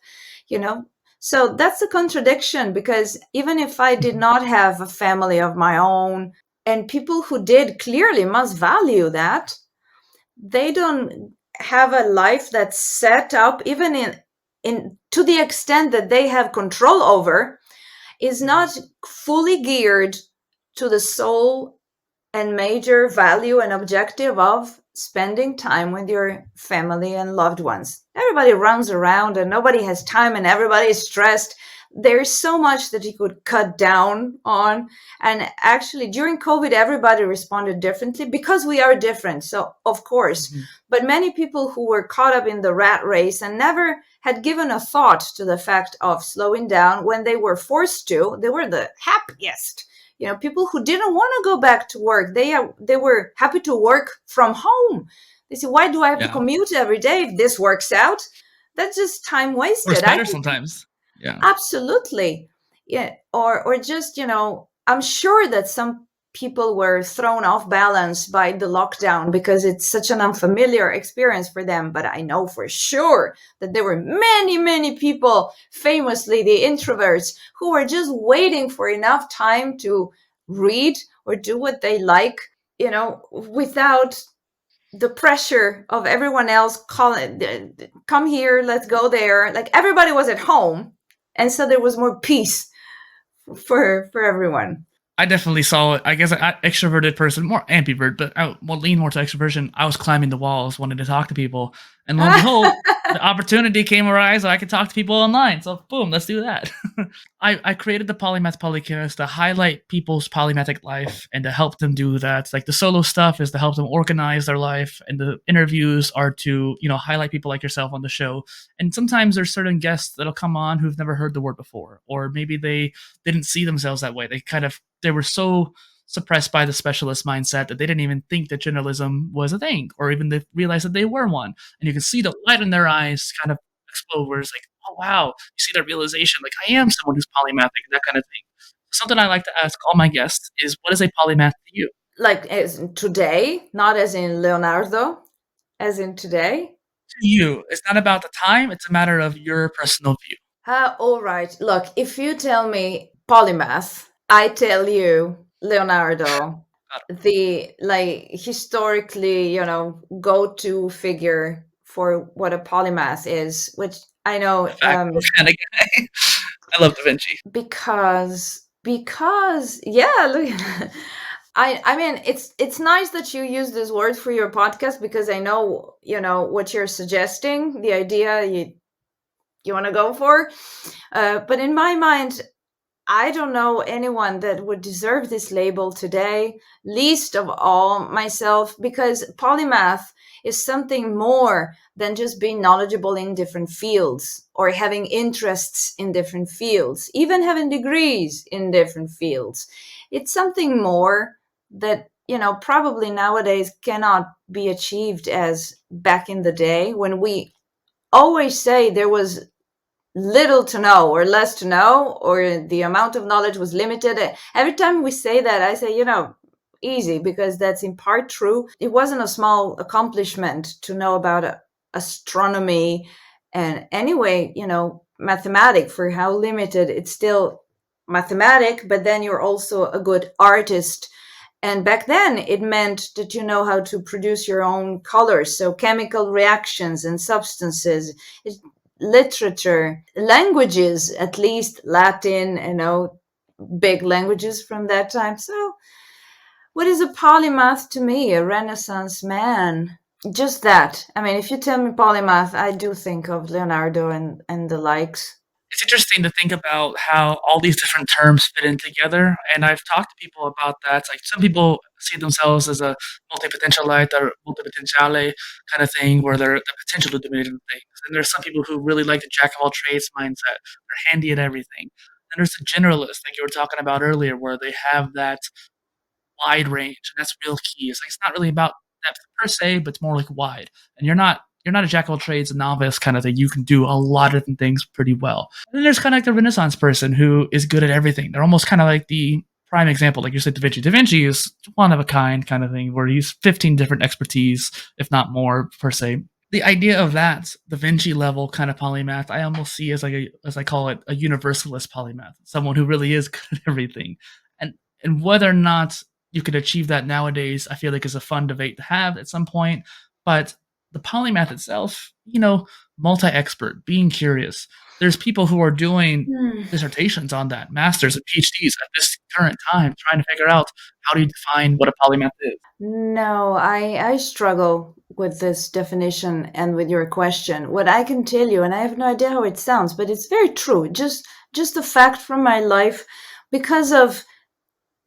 you know? So that's a contradiction, because even if I did not have a family of my own, and people who did clearly must value that, they don't have a life that's set up, even in to the extent that they have control over, is not fully geared to the sole and major value and objective of spending time with your family and loved ones. Everybody runs around and nobody has time and everybody is stressed. There's so much that you could cut down on. And actually, during COVID, everybody responded differently because we are different. So, of course, but many people who were caught up in the rat race and never had given a thought to the fact of slowing down, when they were forced to, they were the happiest. People who didn't want to go back to work, they were happy to work from home. They say, why do I have to commute every day if this works out? That's just time wasted. Or better sometimes. Yeah. Absolutely. Yeah. Or just, I'm sure that some people were thrown off balance by the lockdown because it's such an unfamiliar experience for them. But I know for sure that there were many, many people, famously the introverts, who were just waiting for enough time to read or do what they like, without the pressure of everyone else calling, come here, let's go there. Like, everybody was at home. And so there was more peace for everyone. I definitely saw it. I guess an extroverted person, more ambivert, but I will lean more to extroversion. I was climbing the walls, wanting to talk to people. And lo and behold, the opportunity came arise so I could talk to people online. So boom, let's do that. I created the Polymath Polycast to highlight people's polymathic life and to help them do that. Like, the solo stuff is to help them organize their life, and the interviews are to, highlight people like yourself on the show. And sometimes there's certain guests that'll come on who've never heard the word before, or maybe they didn't see themselves that way. They were so suppressed by the specialist mindset that they didn't even think that journalism was a thing, or even they realized that they were one. And you can see the light in their eyes kind of explode, where it's like, oh wow, you see that realization, like, I am someone who's polymathic, that kind of thing. Something I like to ask all my guests is, what is a polymath to you? Like, as in today, not as in Leonardo, as in today? To you. It's not about the time, it's a matter of your personal view. All right. Look, if you tell me polymath, I tell you Leonardo, the historically, go-to figure for what a polymath is, which I know. I love Da Vinci because yeah, look. I mean, it's nice that you use this word for your podcast, because I know what you're suggesting, the idea you want to go for, but in my mind, I don't know anyone that would deserve this label today, least of all myself, because polymath is something more than just being knowledgeable in different fields or having interests in different fields, even having degrees in different fields. It's something more that, probably nowadays cannot be achieved as back in the day, when we always say there was little to know or less to know, or the amount of knowledge was limited. Every time we say that, I say, easy, because that's in part true. It wasn't a small accomplishment to know about astronomy and, anyway, mathematics, for how limited it still mathematic, but then you're also a good artist. And back then, it meant that you know how to produce your own colors, so chemical reactions and substances, literature, languages, at least Latin, big languages from that time. So, what is a polymath to me? A Renaissance man. Just that. I mean, if you tell me polymath, I do think of Leonardo and the likes. It's interesting to think about how all these different terms fit in together. And I've talked to people about that. Like some people see themselves as a multipotentialite or multipotentiale kind of thing, where they're the potential to do many different things. And there's some people who really like the jack of all trades mindset. They're handy at everything. And there's the generalist, like you were talking about earlier, where they have that wide range, and that's real key. It's like it's not really about depth per se, but it's more like wide. And you're not a jack of all trades, a novice kind of thing. You can do a lot of different things pretty well. And then there's kind of like the Renaissance person who is good at everything. They're almost kind of like the prime example, like you said, Da Vinci. Da Vinci is one of a kind kind of thing, where he's 15 different expertise, if not more per se. The idea of that Da Vinci level kind of polymath, I almost see as like as I call it, a universalist polymath, someone who really is good at everything. And and whether or not you could achieve that nowadays, I feel like is a fun debate to have at some point. But the polymath itself, multi-expert, being curious. There's people who are doing Hmm. dissertations on that, masters and PhDs at this current time, trying to figure out how do you define what a polymath is. No, I struggle with this definition and with your question. What I can tell you, and I have no idea how it sounds, but it's very true. Just a fact from my life, because of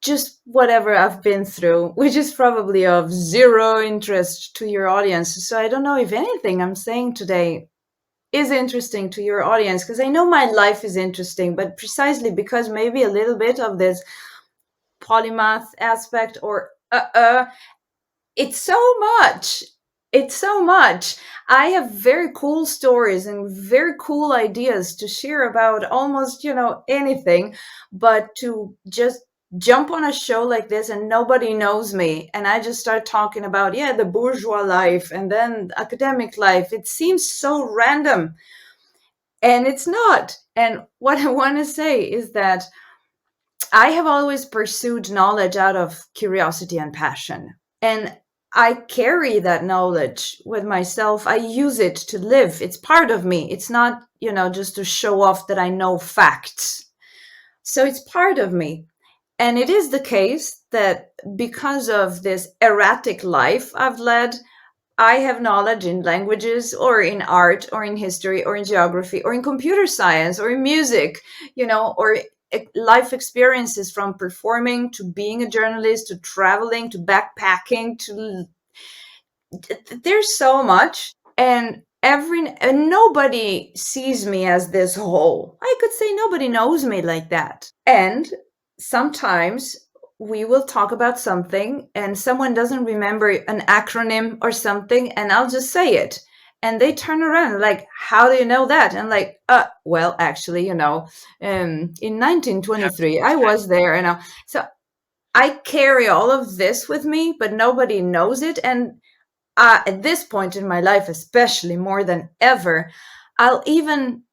just whatever I've been through, which is probably of zero interest to your audience. So I don't know if anything I'm saying today is interesting to your audience, because I know my life is interesting, but precisely because maybe a little bit of this polymath aspect or it's so much. It's so much. I have very cool stories and very cool ideas to share about almost, anything, but to just jump on a show like this and nobody knows me and I just start talking about, yeah, the bourgeois life and then academic life. It seems so random and it's not. And what I want to say is that I have always pursued knowledge out of curiosity and passion. And I carry that knowledge with myself. I use it to live. It's part of me. It's not, just to show off that I know facts. So it's part of me. And it is the case that because of this erratic life I've led, I have knowledge in languages or in art or in history or in geography or in computer science or in music, or life experiences from performing to being a journalist to traveling to backpacking to there's so much and nobody sees me as this whole. I could say nobody knows me like that. And sometimes we will talk about something and someone doesn't remember an acronym or something and I'll just say it. And they turn around like, how do you know that? And like, well, actually, in Yeah, 1923, I was there, So I carry all of this with me, but nobody knows it. And at this point in my life, especially more than ever, I'll even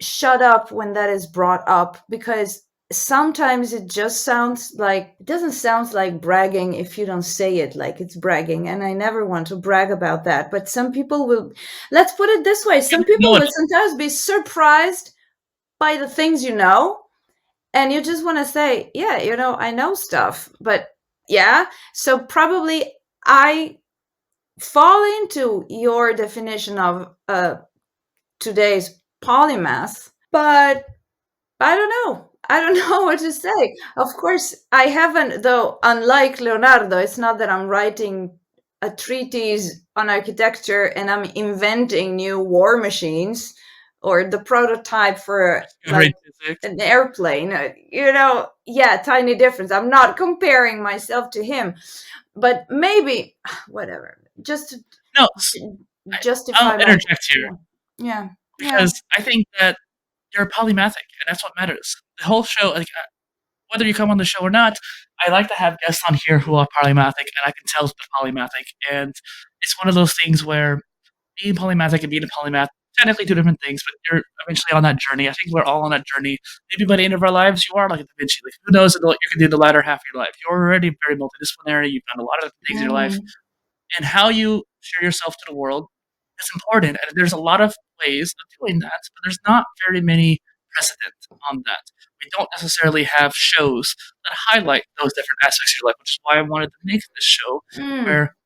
shut up when that is brought up because sometimes it doesn't sound like bragging if you don't say it like it's bragging. And I never want to brag about that. But some people will, let's put it this way, you some people know it. will sometimes be surprised by the things you know. And you just want to say, yeah, I know stuff. But yeah, so probably I fall into your definition of today's polymath, but I don't know. I don't know what to say. Of course, I haven't, though, unlike Leonardo, it's not that I'm writing a treatise on architecture and I'm inventing new war machines or the prototype for like Great physics. an airplane. Yeah, tiny difference. I'm not comparing myself to him, but maybe, whatever, just to No, I'll justify my, interject here yeah, yeah, yeah. because I think that you're polymathic, and that's what matters. The whole show, like whether you come on the show or not, I like to have guests on here who are polymathic, and I can tell they're polymathic. And it's one of those things where being polymathic and being a polymath, technically two different things, but you're eventually on that journey. I think we're all on that journey. Maybe by the end of our lives, you are like a Da Vinci. Like, who knows what you can do in the latter half of your life? You're already very multidisciplinary. You've done a lot of different things in your life, Mm. and how you share yourself to the world is important. And there's a lot of ways of doing that, but there's not very many precedent on that. We don't necessarily have shows that highlight those different aspects of your life, which is why I wanted to make this show Mm. where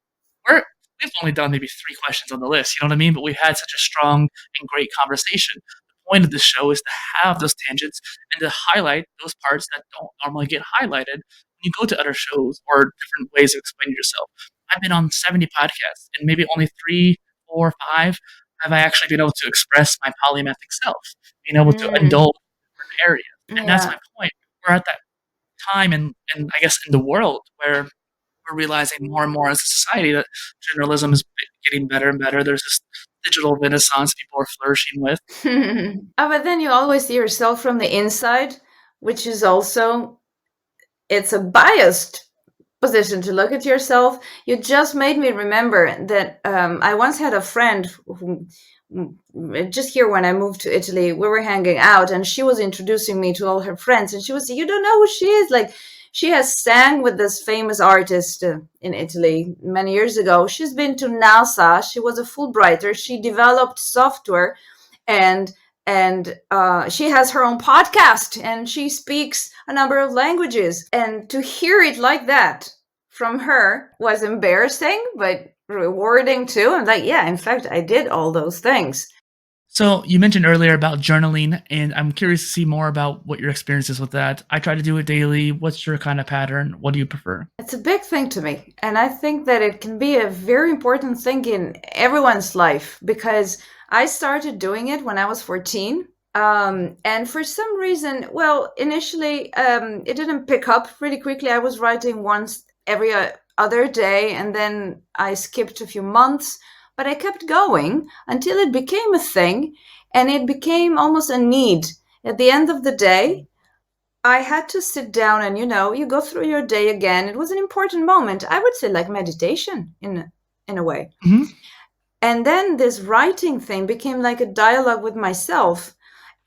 we're we've only done maybe 3 questions on the list, you know what I mean? But we've had such a strong and great conversation. The point of this show is to have those tangents and to highlight those parts that don't normally get highlighted when you go to other shows or different ways of explaining yourself. I've been on 70 podcasts, and maybe only three, four, five have I actually been able to express my polymathic self, being able to Mm. indulge in different areas. And that's Yeah. my point. We're at that time, and I guess in the world where we're realizing more and more as a society that journalism is getting better and better. There's this digital renaissance people are flourishing with. But then you always see yourself from the inside, which is also, it's a biased position to look at yourself. You just made me remember that I once had a friend who, just here when I moved to Italy, we were hanging out and she was introducing me to all her friends. And she was, you don't know who she is? Like, she has sang with this famous artist in Italy many years ago. She's been to NASA. She was a Fulbrighter. She developed software and she has her own podcast and she speaks a number of languages. And to hear it like that from her was embarrassing, but rewarding too. I'm like, yeah, in fact, I did all those things. So you mentioned earlier about journaling, and I'm curious to see more about what your experience is with that. I try to do it daily. What's your kind of pattern? What do you prefer? It's a big thing to me. And I think that it can be a very important thing in everyone's life because I started doing it when I was 14. And for some reason, well, initially, it didn't pick up really quickly. I was writing once every other day, and then I skipped a few months, but I kept going until it became a thing and it became almost a need. At the end of the day, I had to sit down and, you go through your day again. It was an important moment. I would say like meditation in a way. Hmm. And then this writing thing became like a dialogue with myself.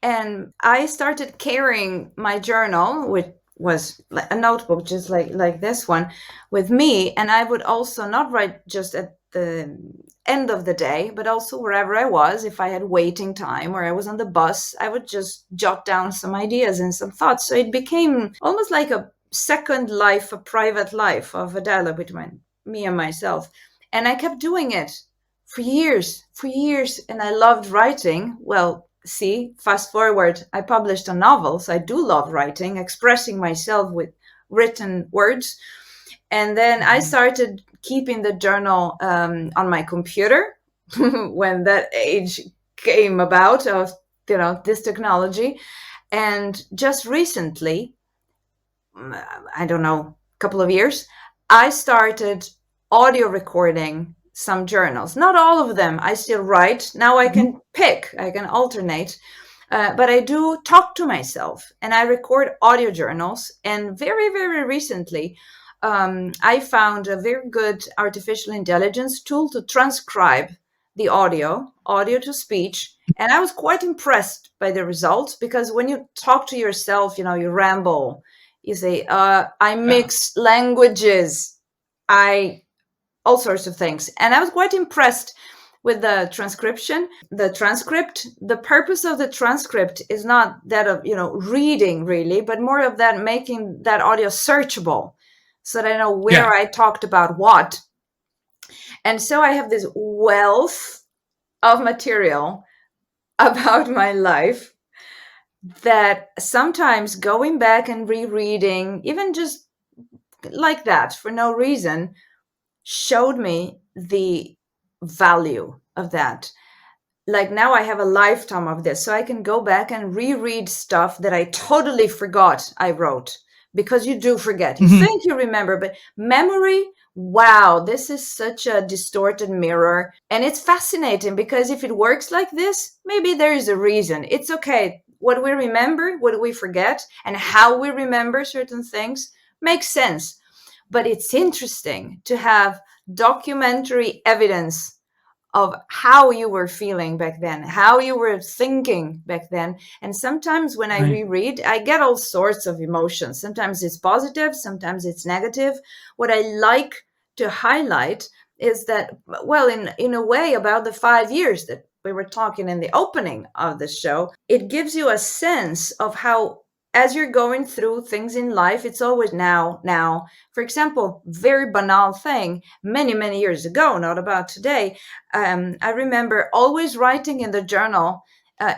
And I started carrying my journal, which was like a notebook, just like this one, with me. And I would also not write just at the end of the day, but also wherever I was. If I had waiting time or I was on the bus, I would just jot down some ideas and some thoughts. So it became almost like a second life, a private life of a dialogue between me and myself. And I kept doing it for years. And I loved writing. Well, see, fast forward, I published a novel. So I do love writing, expressing myself with written words. And then I Hmm. started keeping the journal on my computer when that age came about of, this technology. And just recently, I don't know, a couple of years, I started audio recording some journals. Not all of them. I still write. Now I Hmm. can pick, I can alternate. But I do talk to myself and I record audio journals. And very, very recently, I found a very good artificial intelligence tool to transcribe the audio to speech. And I was quite impressed by the results because when you talk to yourself, you ramble, you say, I Yeah. mix languages, all sorts of things. And I was quite impressed with the transcription. The transcript, the purpose of the transcript is not that of, reading really, but more of that making that audio searchable so that I know where Yeah. I talked about what. And so I have this wealth of material about my life that sometimes going back and rereading, even just like that for no reason, showed me the value of that. Like now I have a lifetime of this, so I can go back and reread stuff that I totally forgot I wrote, because you do forget. You Hmm. think you remember, but memory, wow, this is such a distorted mirror. And it's fascinating because if it works like this, maybe there is a reason. It's okay. What we remember, what we forget, and how we remember certain things makes sense. But it's interesting to have documentary evidence of how you were feeling back then, how you were thinking back then. And sometimes when I Right. reread, I get all sorts of emotions. Sometimes it's positive, sometimes it's negative. What I like to highlight is that, well, in a way, about the 5 years that we were talking in the opening of the show, it gives you a sense of how, as you're going through things in life, it's always now, now. For example, very banal thing, many, many years ago, not about today, I remember always writing in the journal,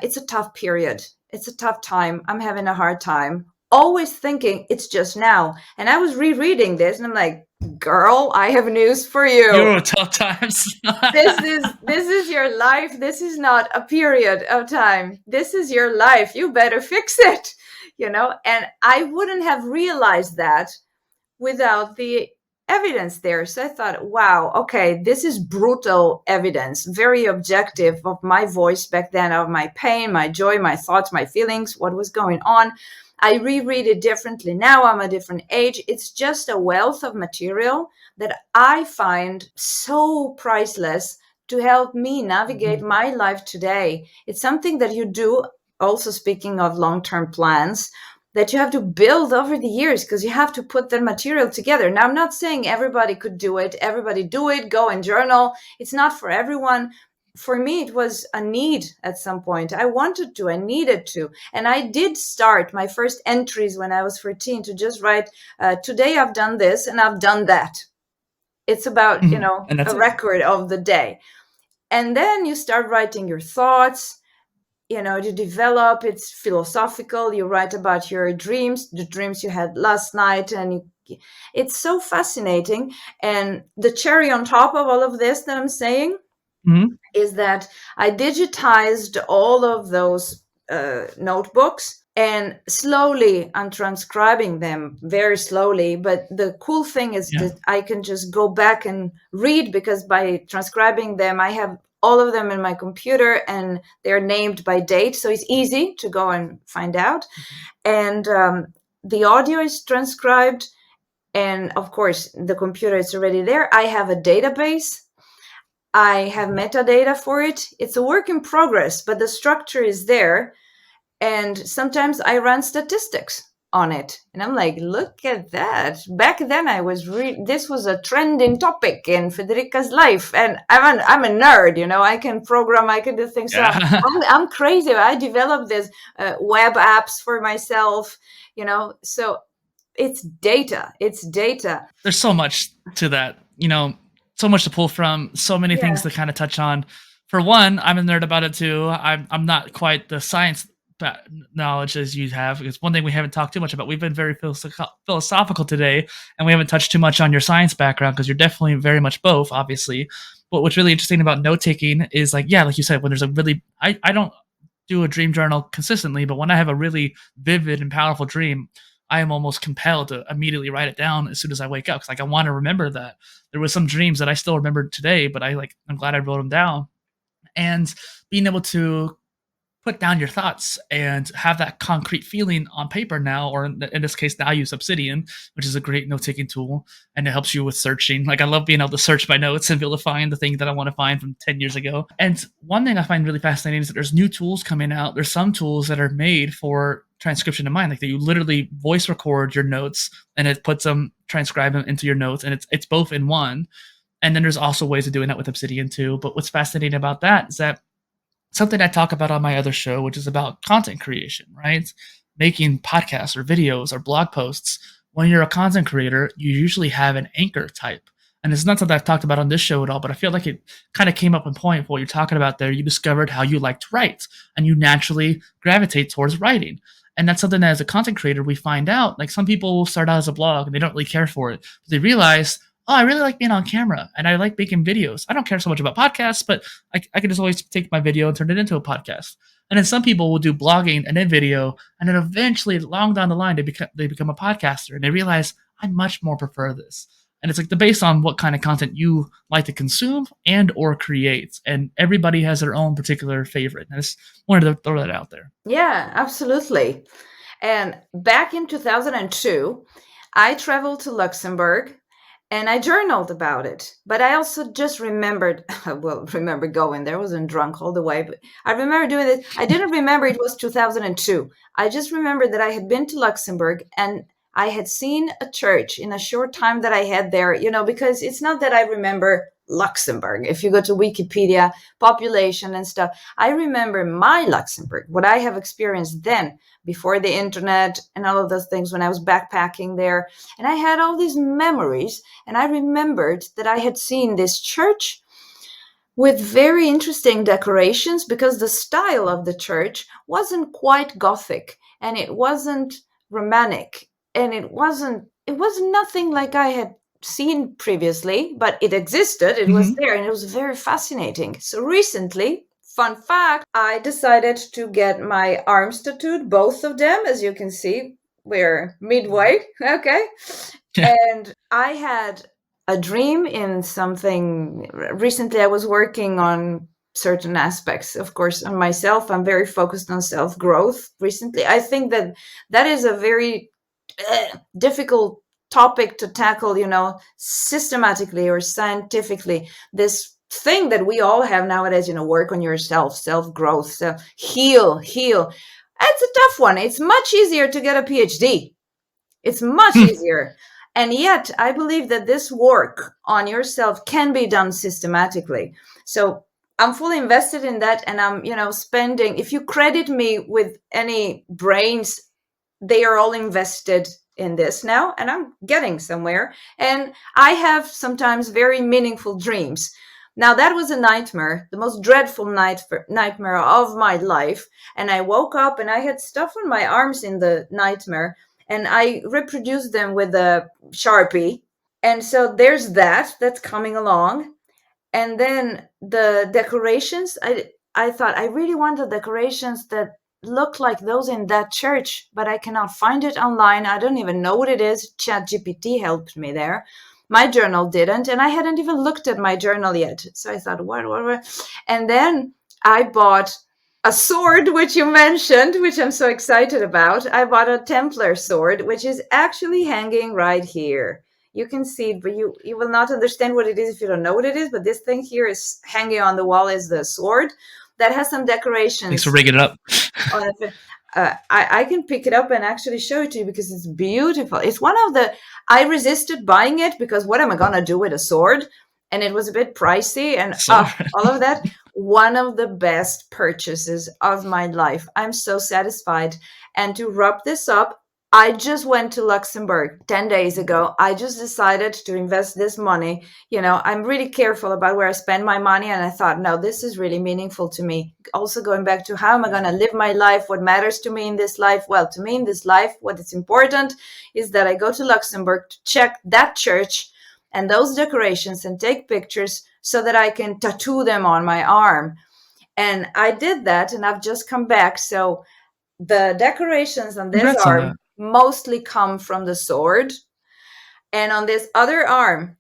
it's a tough period. It's a tough time. I'm having a hard time. Always thinking it's just now. And I was rereading this and I'm like, girl, I have news for you. Euro tough times. This is your life. This is not a period of time. This is your life. You better fix it, and I wouldn't have realized that without the evidence there. So I thought, wow, okay, this is brutal evidence, very objective, of my voice back then, of my pain, my joy, my thoughts, my feelings, what was going on. I reread it differently now. I'm a different age. It's just a wealth of material that I find so priceless to help me navigate Mhm. my life today. It's something that you do, also speaking of long-term plans, that you have to build over the years, because you have to put the material together. Now, I'm not saying everybody could do it. Everybody do it, go and journal. It's not for everyone. For me, it was a need at some point. I wanted to, I needed to. And I did start my first entries when I was 14 to just write, today I've done this and I've done that. It's about, Mhm. And that's a it. record of the day. And then you start writing your thoughts, you develop. It's philosophical. You write about your dreams, the dreams you had last night, and it's so fascinating. And the cherry on top of all of this that I'm saying Mhm. is that I digitized all of those notebooks, and slowly I'm transcribing them, very slowly. But the cool thing is Yeah. that I can just go back and read, because by transcribing them, I have all of them in my computer and they're named by date. So it's easy to go and find out. Mhm. And the audio is transcribed. And of course, the computer is already there. I have a database. I have Mhm. metadata for it. It's a work in progress, but the structure is there. And sometimes I run statistics on it. And I'm like, look at that. Back then I was this was a trending topic in Federica's life. And I'm a nerd, I can program, I can do things. So Yeah. I'm crazy. I developed this web apps for myself, so it's data. It's data. There's so much to that, so much to pull from, so many things Yeah. to kind of touch on. For one, I'm a nerd about it too. I'm not quite the science knowledge as you have, because one thing we haven't talked too much about. We've been very philosophical today, and we haven't touched too much on your science background, because you're definitely very much both, obviously. But what's really interesting about note taking is, like, yeah, like you said, when there's a really, I don't do a dream journal consistently, but when I have a really vivid and powerful dream, I am almost compelled to immediately write it down as soon as I wake up. 'Cause, like, I want to remember that. There was some dreams that I still remember today, but I'm glad I wrote them down. And being able to put down your thoughts and have that concrete feeling on paper now, or in this case, now I use Obsidian, which is a great note-taking tool, and it helps you with searching. Like, I love being able to search my notes and be able to find the thing that I want to find from 10 years ago. And one thing I find really fascinating is that there's new tools coming out. There's some tools that are made for transcription in mind, like that you literally voice record your notes and it puts them, transcribe them into your notes, and it's both in one. And then there's also ways of doing that with Obsidian too. But what's fascinating about that is that something I talk about on my other show, which is about content creation, right? Making podcasts or videos or blog posts. When you're a content creator, you usually have an anchor type. And it's not something I've talked about on this show at all, but I feel like it kind of came up in point for what you're talking about there. You discovered how you like to write, and you naturally gravitate towards writing. And that's something that, as a content creator, we find out. Like, some people will start out as a blog and they don't really care for it. But they realize, oh, I really like being on camera and I like making videos. I don't care so much about podcasts, but I can just always take my video and turn it into a podcast. And then some people will do blogging and then video, and then eventually, long down the line, they become a podcaster and they realize, I much more prefer this. And it's like the based on what kind of content you like to consume and or create, and everybody has their own particular favorite. And I just wanted to throw that out there. Yeah, absolutely. And back in 2002, I traveled to Luxembourg, And I journaled about it. But I also just remembered, remember going there. I wasn't drunk all the way, but I remember doing it. I didn't remember it was 2002. I just remembered that I had been to Luxembourg and I had seen a church in a short time that I had there, because it's not that I remember Luxembourg. If you go to Wikipedia, population and stuff, I remember my Luxembourg, what I have experienced then before the internet and all of those things when I was backpacking there. And I had all these memories. And I remembered that I had seen this church with very interesting decorations because the style of the church wasn't quite Gothic and it wasn't Romantic and it was nothing like I had seen previously, but it existed, it was there, and it was very fascinating. So recently, fun fact, I decided to get my arms tattooed, both of them. As you can see, we're midway, okay? Yeah. And I had a dream in something. Recently, I was working on certain aspects, of course, on myself. I'm very focused on self growth recently. I think that is a very difficult topic to tackle, systematically or scientifically. This thing that we all have nowadays, work on yourself, self growth, so heal. It's a tough one. It's much easier to get a PhD. It's much easier. And yet, I believe that this work on yourself can be done systematically. So I'm fully invested in that. And I'm, spending, if you credit me with any brains, they are all invested in this now. And I'm getting somewhere. And I have sometimes very meaningful dreams. Now, that was a nightmare, the most dreadful nightmare of my life. And I woke up and I had stuff on my arms in the nightmare. And I reproduced them with a Sharpie. And so there's that's coming along. And then the decorations, I thought I really want the decorations that look like those in that church, but I cannot find it online. I don't even know what it is. ChatGPT helped me there. My journal didn't, and I hadn't even looked at my journal yet. So I thought, what? And then I bought a sword, which you mentioned, which I'm so excited about. I bought a Templar sword, which is actually hanging right here. You can see it, but you will not understand what it is if you don't know what it is. But this thing here is hanging on the wall is the sword that has some decorations. Thanks for rigging it up. I can pick it up and actually show it to you because it's beautiful. It's one of the, I resisted buying it because what am I going to do with a sword? And it was a bit pricey and all of that. One of the best purchases of my life. I'm so satisfied. And to wrap this up, I just went to Luxembourg 10 days ago. I just decided to invest this money. I'm really careful about where I spend my money. And I thought, no, this is really meaningful to me. Also going back to how am I going to live my life? What matters to me in this life? Well, to me in this life, what is important is that I go to Luxembourg to check that church and those decorations and take pictures so that I can tattoo them on my arm. And I did that and I've just come back. So the decorations on this arm mostly come from the sword. And on this other arm,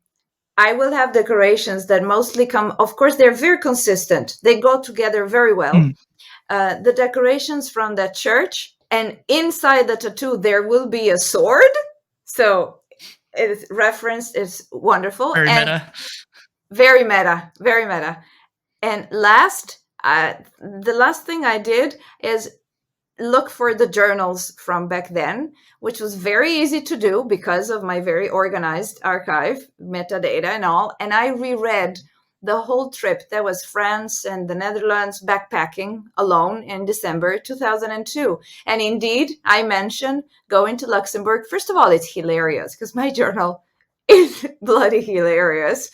I will have decorations that mostly come, of course, they're very consistent. They go together very well. The decorations from that church, and inside the tattoo, there will be a sword. So it's referenced, it's wonderful. Very meta. Very meta, very meta. And the last thing I did is look for the journals from back then, which was very easy to do because of my very organized archive, metadata and all. And I reread the whole trip. That was France and the Netherlands backpacking alone in December 2002. And indeed, I mentioned going to Luxembourg. First of all, it's hilarious because my journal is bloody hilarious.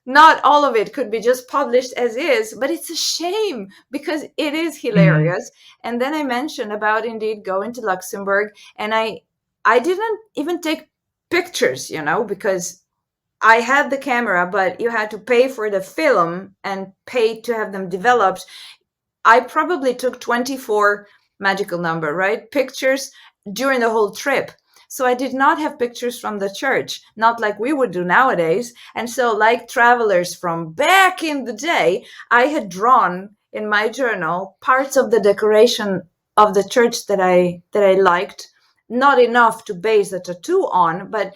Not all of it could be just published as is, but it's a shame because it is hilarious. And then I mentioned about indeed going to Luxembourg, and I didn't even take pictures, because I had the camera, but you had to pay for the film and pay to have them developed. I probably took 24 magical number, right? Pictures during the whole trip. So I did not have pictures from the church, not like we would do nowadays. And so like travelers from back in the day, I had drawn in my journal parts of the decoration of the church that I liked, not enough to base a tattoo on, but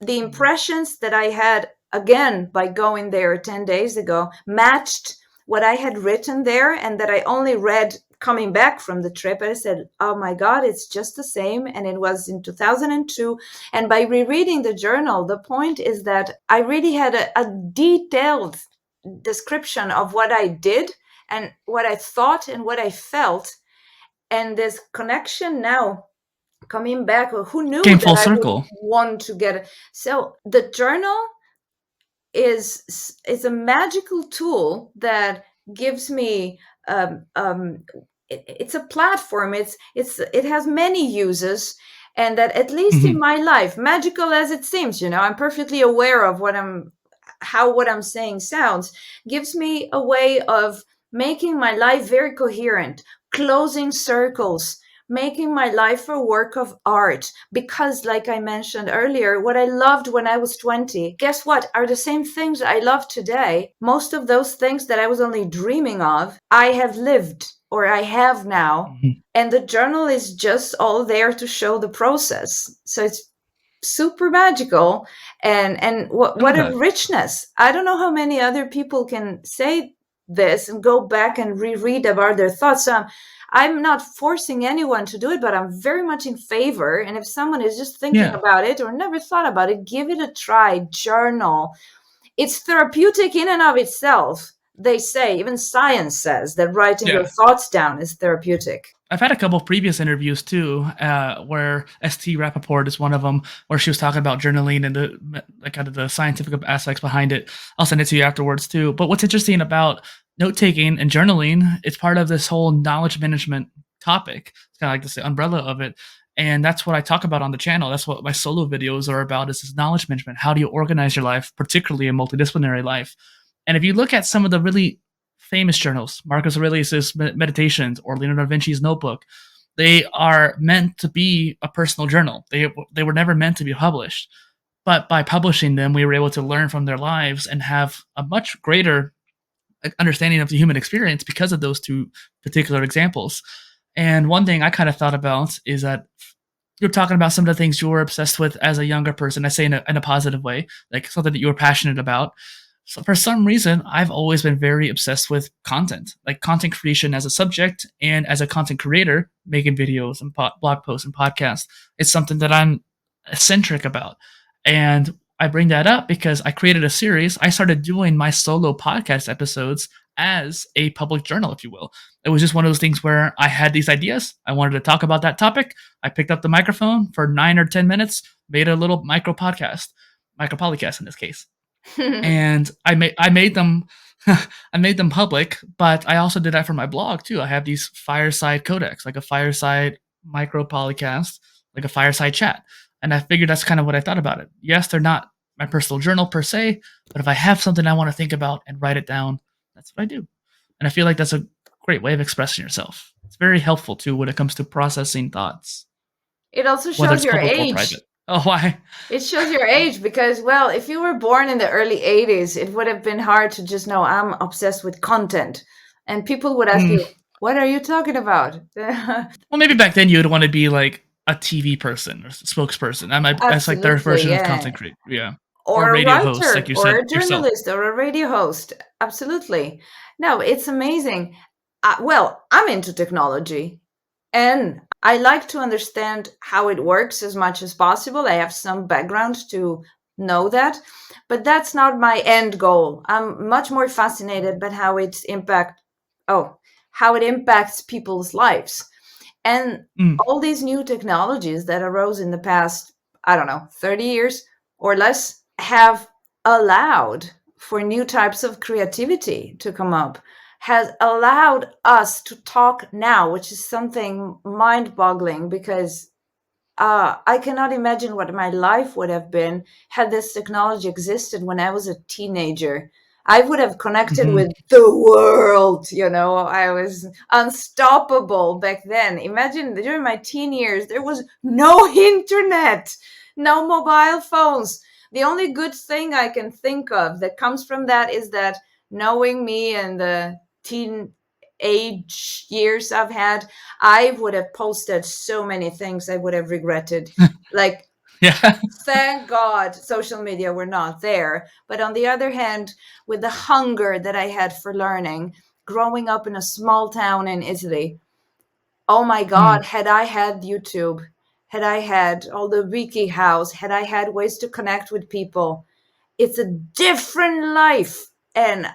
the impressions that I had, again, by going there 10 days ago, matched what I had written there, and that I only read coming back from the trip. I said, oh my God, it's just the same. And it was in 2002. And by rereading the journal, the point is that I really had a detailed description of what I did and what I thought and what I felt. And this connection now coming back, who knew Came that full I would circle. want to get it? So the journal is a magical tool that gives me it's a platform. It has many uses, and that, at least in Mhm. my life, magical as it seems, I'm perfectly aware of what I'm saying sounds, gives me a way of making my life very coherent, closing circles, making my life a work of art. Because, like I mentioned earlier, what I loved when I was 20, guess what, are the same things I love today. Most of those things that I was only dreaming of, I have lived, or I have now. Mhm. And the journal is just all there to show the process. So it's super magical, and I love what a that. richness. I don't know how many other people can say this and go back and reread about their thoughts. So I'm not forcing anyone to do it, but I'm very much in favor. And if someone is just thinking Yeah. about it or never thought about it, give it a try. Journal. It's therapeutic in and of itself. They say, even science says, that writing your Yeah. thoughts down is therapeutic. I've had a couple of previous interviews too, where St. Rappaport is one of them, where she was talking about journaling and the like, kind of the scientific aspects behind it. I'll send it to you afterwards too. But what's interesting about note taking and journaling, it's part of this whole knowledge management topic. It's kind of like this umbrella of it, and that's what I talk about on the channel. That's what my solo videos are about: is this knowledge management. How do you organize your life, particularly a multidisciplinary life? And if you look at some of the really famous journals, Marcus Aurelius's Meditations or Leonardo da Vinci's Notebook, they are meant to be a personal journal. They were never meant to be published, but by publishing them, we were able to learn from their lives and have a much greater understanding of the human experience because of those two particular examples. And one thing I kind of thought about is that you're talking about some of the things you were obsessed with as a younger person. I say in a positive way, like something that you were passionate about. So for some reason, I've always been very obsessed with content, like content creation as a subject and as a content creator, making videos and blog posts and podcasts. It's something that I'm eccentric about. And I bring that up because I created a series. I started doing my solo podcast episodes as a public journal, if you will. It was just one of those things where I had these ideas. I wanted to talk about that topic. I picked up the microphone for 9 or 10 minutes, made a little micro podcast, micro polycast in this case, and I made them I made them public, but I also did that for my blog too. I have these fireside codecs, like a fireside micro polycast, like a fireside chat. And I figured that's kind of what I thought about it. Yes, they're not my personal journal per se, but if I have something I want to think about and write it down, that's what I do. And I feel like that's a great way of expressing yourself. It's very helpful too when it comes to processing thoughts, It also whether shows it's your public or age. private. Oh, why? It shows your age because, well, if you were born in the early 80s, it would have been hard to just know I'm obsessed with content. And people would ask Mm. you, what are you talking about? Well, maybe back then you'd want to be like a TV person or spokesperson. That's like their Absolutely, version of yeah. content creator, yeah, or Or a radio host, like writer, you or said a yourself. journalist, or a radio host. Absolutely. No, it's amazing. Well, I'm into technology, and I like to understand how it works as much as possible. I have some background to know that, but that's not my end goal. I'm much more fascinated by how it impacts people's lives. And Mm, all these new technologies that arose in the past, I don't know, 30 years or less, have allowed for new types of creativity to come up, has allowed us to talk now, which is something mind boggling because I cannot imagine what my life would have been had this technology existed when I was a teenager. I would have connected mhm. with the world. I was unstoppable back then. Imagine during my teen years, there was no internet, no mobile phones. The only good thing I can think of that comes from that is that, knowing me and the teen age years I've had, I would have posted so many things I would have regretted. Like, Yeah. Thank God social media were not there. But on the other hand, with the hunger that I had for learning, growing up in a small town in Italy, oh my Mm, God, had I had YouTube, had I had all the wiki house, had I had ways to connect with people, it's a different life. And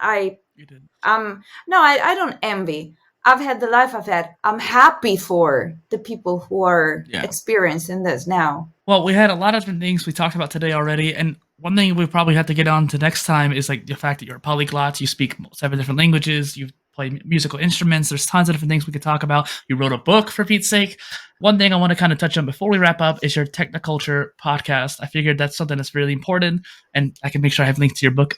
you did. no, I don't envy. I've had the life I've had. I'm happy for the people who are Yeah. experiencing this now. Well, we had a lot of different things we talked about today already, and one thing we probably have to get on to next time is like the fact that you're a polyglot. You speak 7 different languages. You play musical instruments. There's tons of different things we could talk about. You wrote a book, for Pete's sake. One thing I want to kind of touch on before we wrap up is your Techno-culture podcast. I figured that's something that's really important, and I can make sure I have links to your book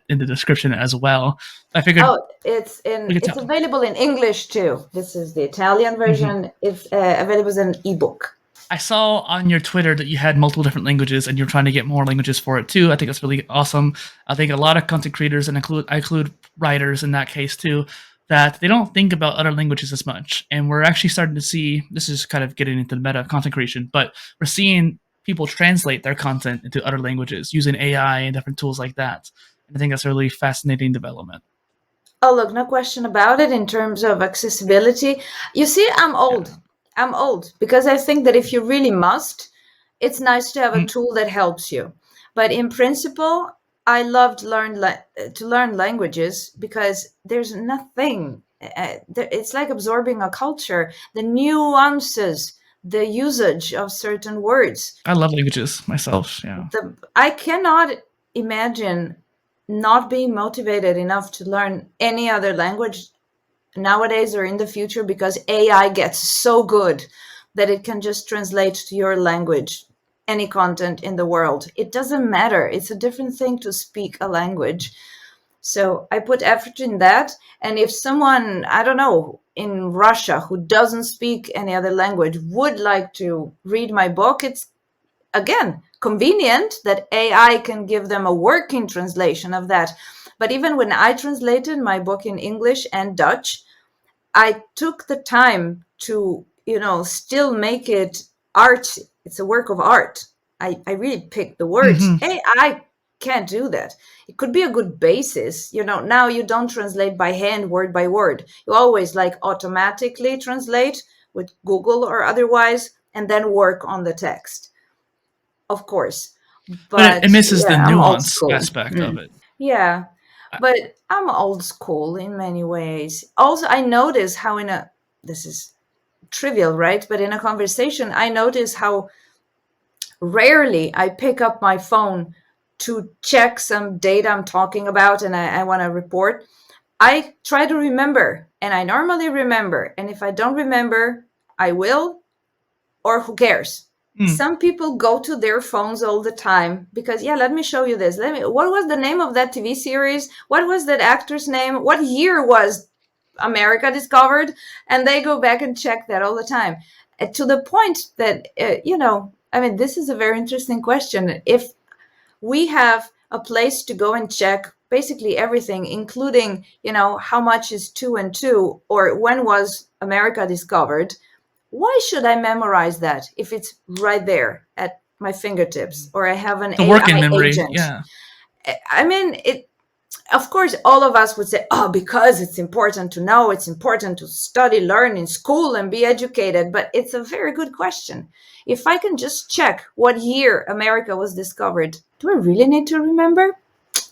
in the description as well. I figured Oh, we could it's tell. available in English too. This is the Italian Mhm. version. It's available as an ebook. I saw on your Twitter that you had multiple different languages and you're trying to get more languages for it too. I think that's really awesome. I think a lot of content creators, and I include writers in that case too, that they don't think about other languages as much. And we're actually starting to see, this is kind of getting into the meta of content creation, but we're seeing people translate their content into other languages using AI and different tools like that. And I think that's a really fascinating development. Oh, look, no question about it in terms of accessibility. You see, I'm old. Yeah. I'm old because I think that if you really must, it's nice to have a Mm, tool that helps you. But in principle, I loved to learn languages because there's nothing. It's like absorbing a culture, the nuances, the usage of certain words. I love languages myself. Yeah. I cannot imagine not being motivated enough to learn any other language nowadays or in the future because AI gets so good that it can just translate to your language any content in the world. It doesn't matter. It's a different thing to speak a language. So I put effort in that. And if someone, I don't know, in Russia who doesn't speak any other language would like to read my book, it's again convenient that AI can give them a working translation of that. But even when I translated my book in English and Dutch, I took the time to, still make it art. It's a work of art. I really picked the words. Hmm. AI can't do that. It could be a good basis. Now you don't translate by hand, word by word. You always like automatically translate with Google or otherwise, and then work on the text, of course. But it But misses the yeah, I'm old nuance school. aspect of Mm. it. Yeah, I- but I'm old school in many ways. Also, I notice how this is trivial, right? But in a conversation, I notice how rarely I pick up my phone to check some data I'm talking about and I want to report. I try to remember, and I normally remember. And if I don't remember, I will, or who cares? mm. Some people go to their phones all the time because, yeah, let me show you this. What was the name of that TV series? What was that actor's name? What year was America discovered? And they go back and check that all the time. To the point that, I mean, this is a very interesting question. If we have a place to go and check basically everything, including, how much is two and two, or when was America discovered, why should I memorize that if it's right there at my fingertips or I have an The working AI memory, agent? yeah. I mean, of course, all of us would say, oh, because it's important to know, it's important to study, learn in school and be educated. But it's a very good question. If I can just check what year America was discovered, do I really need to remember?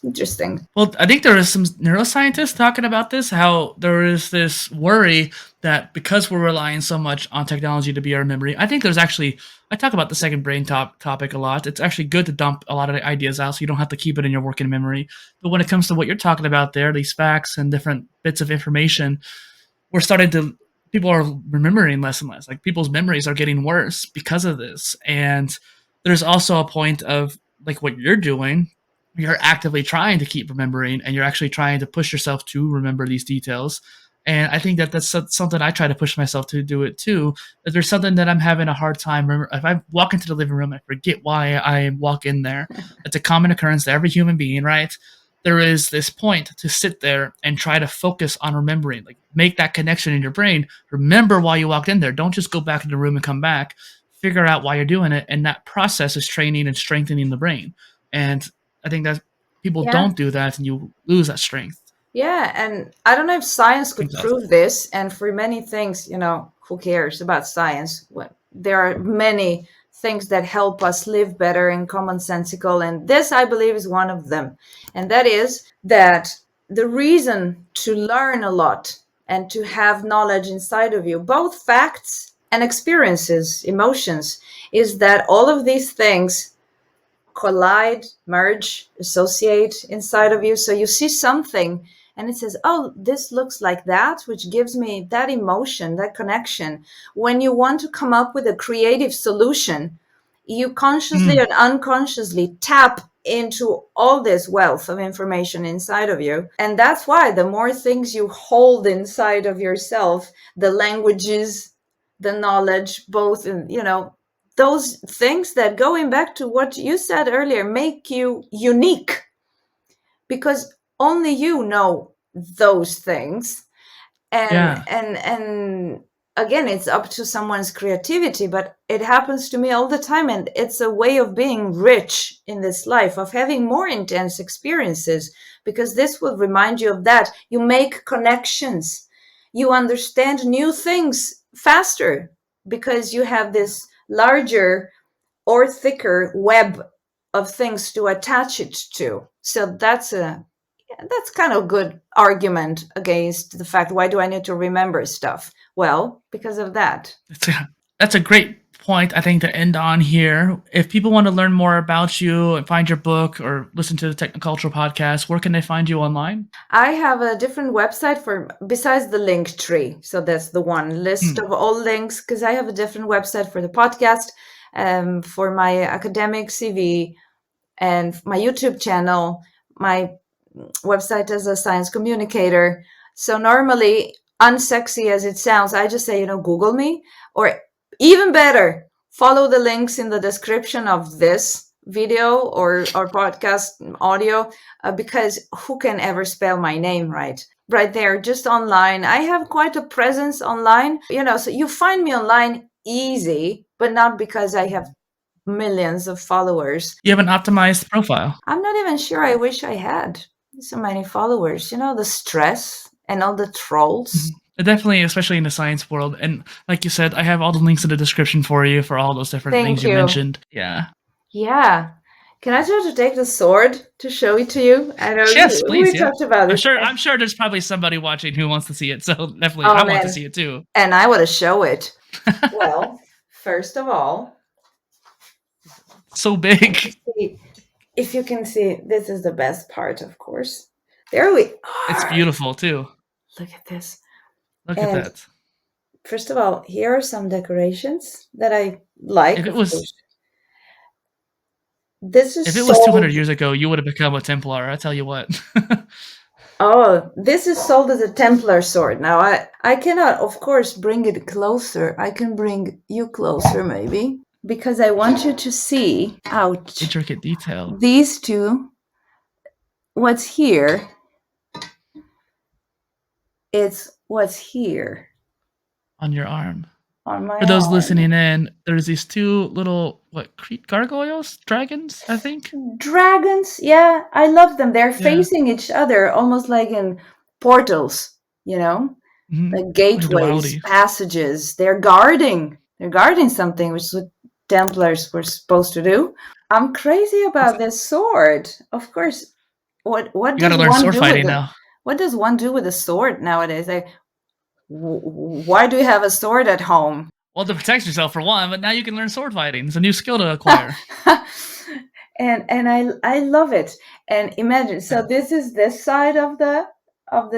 Interesting. Well, I think there is some neuroscientists talking about this, how there is this worry that because we're relying so much on technology to be our memory, I think there's actually, I talk about the second brain topic a lot. It's actually good to dump a lot of the ideas out so you don't have to keep it in your working memory. But when it comes to what you're talking about there, these facts and different bits of information, we're starting to, people are remembering less and less. Like people's memories are getting worse because of this. And there's also a point of like what you're doing, you're actively trying to keep remembering and you're actually trying to push yourself to remember these details. And I think that that's something I try to push myself to do it too. If there's something that I'm having a hard time, if I walk into the living room, I forget why I walk in there. It's a common occurrence to every human being, right? There is this point to sit there and try to focus on remembering, like make that connection in your brain. Remember why you walked in there. Don't just go back in the room and come back. figure out why you're doing it, and that process is training and strengthening the brain. And I think that people Yeah. don't do that, and you lose that strength. Yeah, and I don't know if science I think could that's prove this. And for many things, who cares about science? There are many things that help us live better and commonsensical, and this, I believe, is one of them. And that is that the reason to learn a lot and to have knowledge inside of you, both facts and experiences, emotions, is that all of these things collide, merge, associate inside of you. So you see something and it says, oh, this looks like that, which gives me that emotion, that connection. When you want to come up with a creative solution, you consciously and unconsciously tap into all this wealth of information inside of you. And that's why the more things you hold inside of yourself, the languages, the knowledge, both in, those things that, going back to what you said earlier, make you unique, because only you know those things. And yeah. and again, it's up to someone's creativity, but it happens to me all the time, and it's a way of being rich in this life, of having more intense experiences, because this will remind you of that. You make connections, you understand new things faster, because you have this larger or thicker web of things to attach it to. So that's kind of good argument against the fact, why do I need to remember stuff? Well, because of that. That's a great point, I think, to end on here. If people want to learn more about you and find your book or listen to the Techno-culture podcast, where can they find you online? I have a different website for, besides the link tree. So that's the one list of all links, because I have a different website for the podcast, for my academic CV, and my YouTube channel, my website as a science communicator. So normally, unsexy as it sounds, I just say, Google me, or even better, follow the links in the description of this video or podcast audio, because who can ever spell my name right there, just online. I have quite a presence online, so you find me online easy, but not because I have millions of followers. You have an optimized profile. I'm not even sure. I wish I had so many followers. The stress and all the trolls. Definitely, especially in the science world. And like you said, I have all the links in the description for you for all those different Thank things you you. mentioned. Yeah. Yeah. Can I try to take the sword to show it to you? I know Yes, please. we Yeah. talked about this. I'm sure there's probably somebody watching who wants to see it. So definitely, Oh, I want to man. see it too. And I want to show it. Well, first of all, So big. see, if you can see, this is the best part, of course. There we are. It's beautiful too. Look at this. Look And at that. first of all, here are some decorations that I like. If it of was course. This is if it was 200 sold. years ago, you would have become a Templar. I tell you what. Oh, this is sold as a Templar sword. Now, I cannot, of course, bring it closer. I can bring you closer, maybe, because I want you to see, ouch, Intricate detail these two. What's here? It's what's here on your arm. on my For those arm. listening in, there's these two little gargoyles, dragons, I think. Dragons, yeah, I love them. They're facing each other, almost like in portals, like gateways, Duality. passages. They're guarding something, which is what Templars were supposed to do. I'm crazy about this sword. Of course, what You does gotta learn one sword do fighting with it? now. What does one do with a sword nowadays? Why do you have a sword at home? Well, to protect yourself for one, but now you can learn sword fighting. It's a new skill to acquire. and I love it. And imagine, so this is this side of the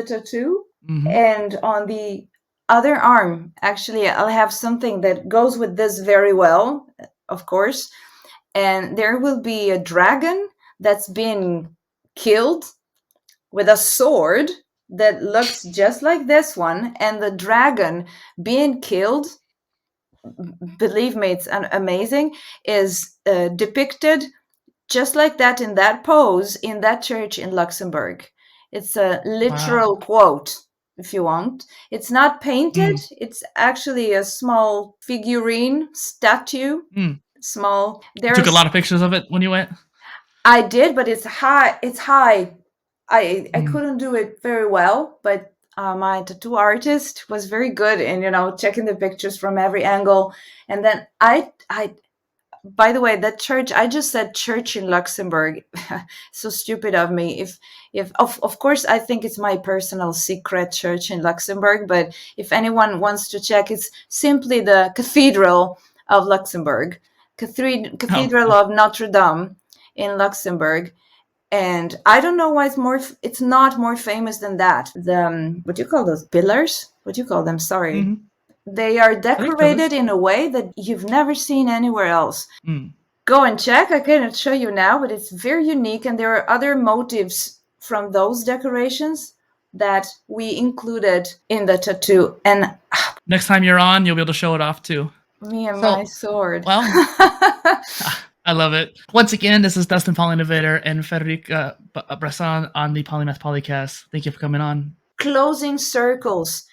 tattoo, and on the other arm, actually, I'll have something that goes with this very well, of course. And there will be a dragon that's been killed with a sword that looks just like this one, and the dragon being killed, believe me, it's amazing, is depicted just like that, in that pose, in that church in Luxembourg. It's a literal quote. if you want. It's not painted. It's actually a small figurine statue. Small. You took a lot of pictures of it when you went? I did, but it's high. It's high. I couldn't do it very well, but my tattoo artist was very good in, checking the pictures from every angle. And then by the way, that church, I just said church in Luxembourg. So stupid of me. If of course, I think it's my personal secret church in Luxembourg, but if anyone wants to check, it's simply the Cathedral of Luxembourg, Cathedral of Notre Dame in Luxembourg. And I don't know why it's not more famous than that. The, what do you call those pillars? What do you call them? Sorry. They are decorated in a way that you've never seen anywhere else. Go and check. I cannot show you now, but it's very unique. And there are other motifs from those decorations that we included in the tattoo. And next time you're on, you'll be able to show it off too. Me and my sword. Well, I love it. Once again, this is Dustin PolyInnovator and Federica Bressan on the Polymath Polycast. Thank you for coming on. Closing circles.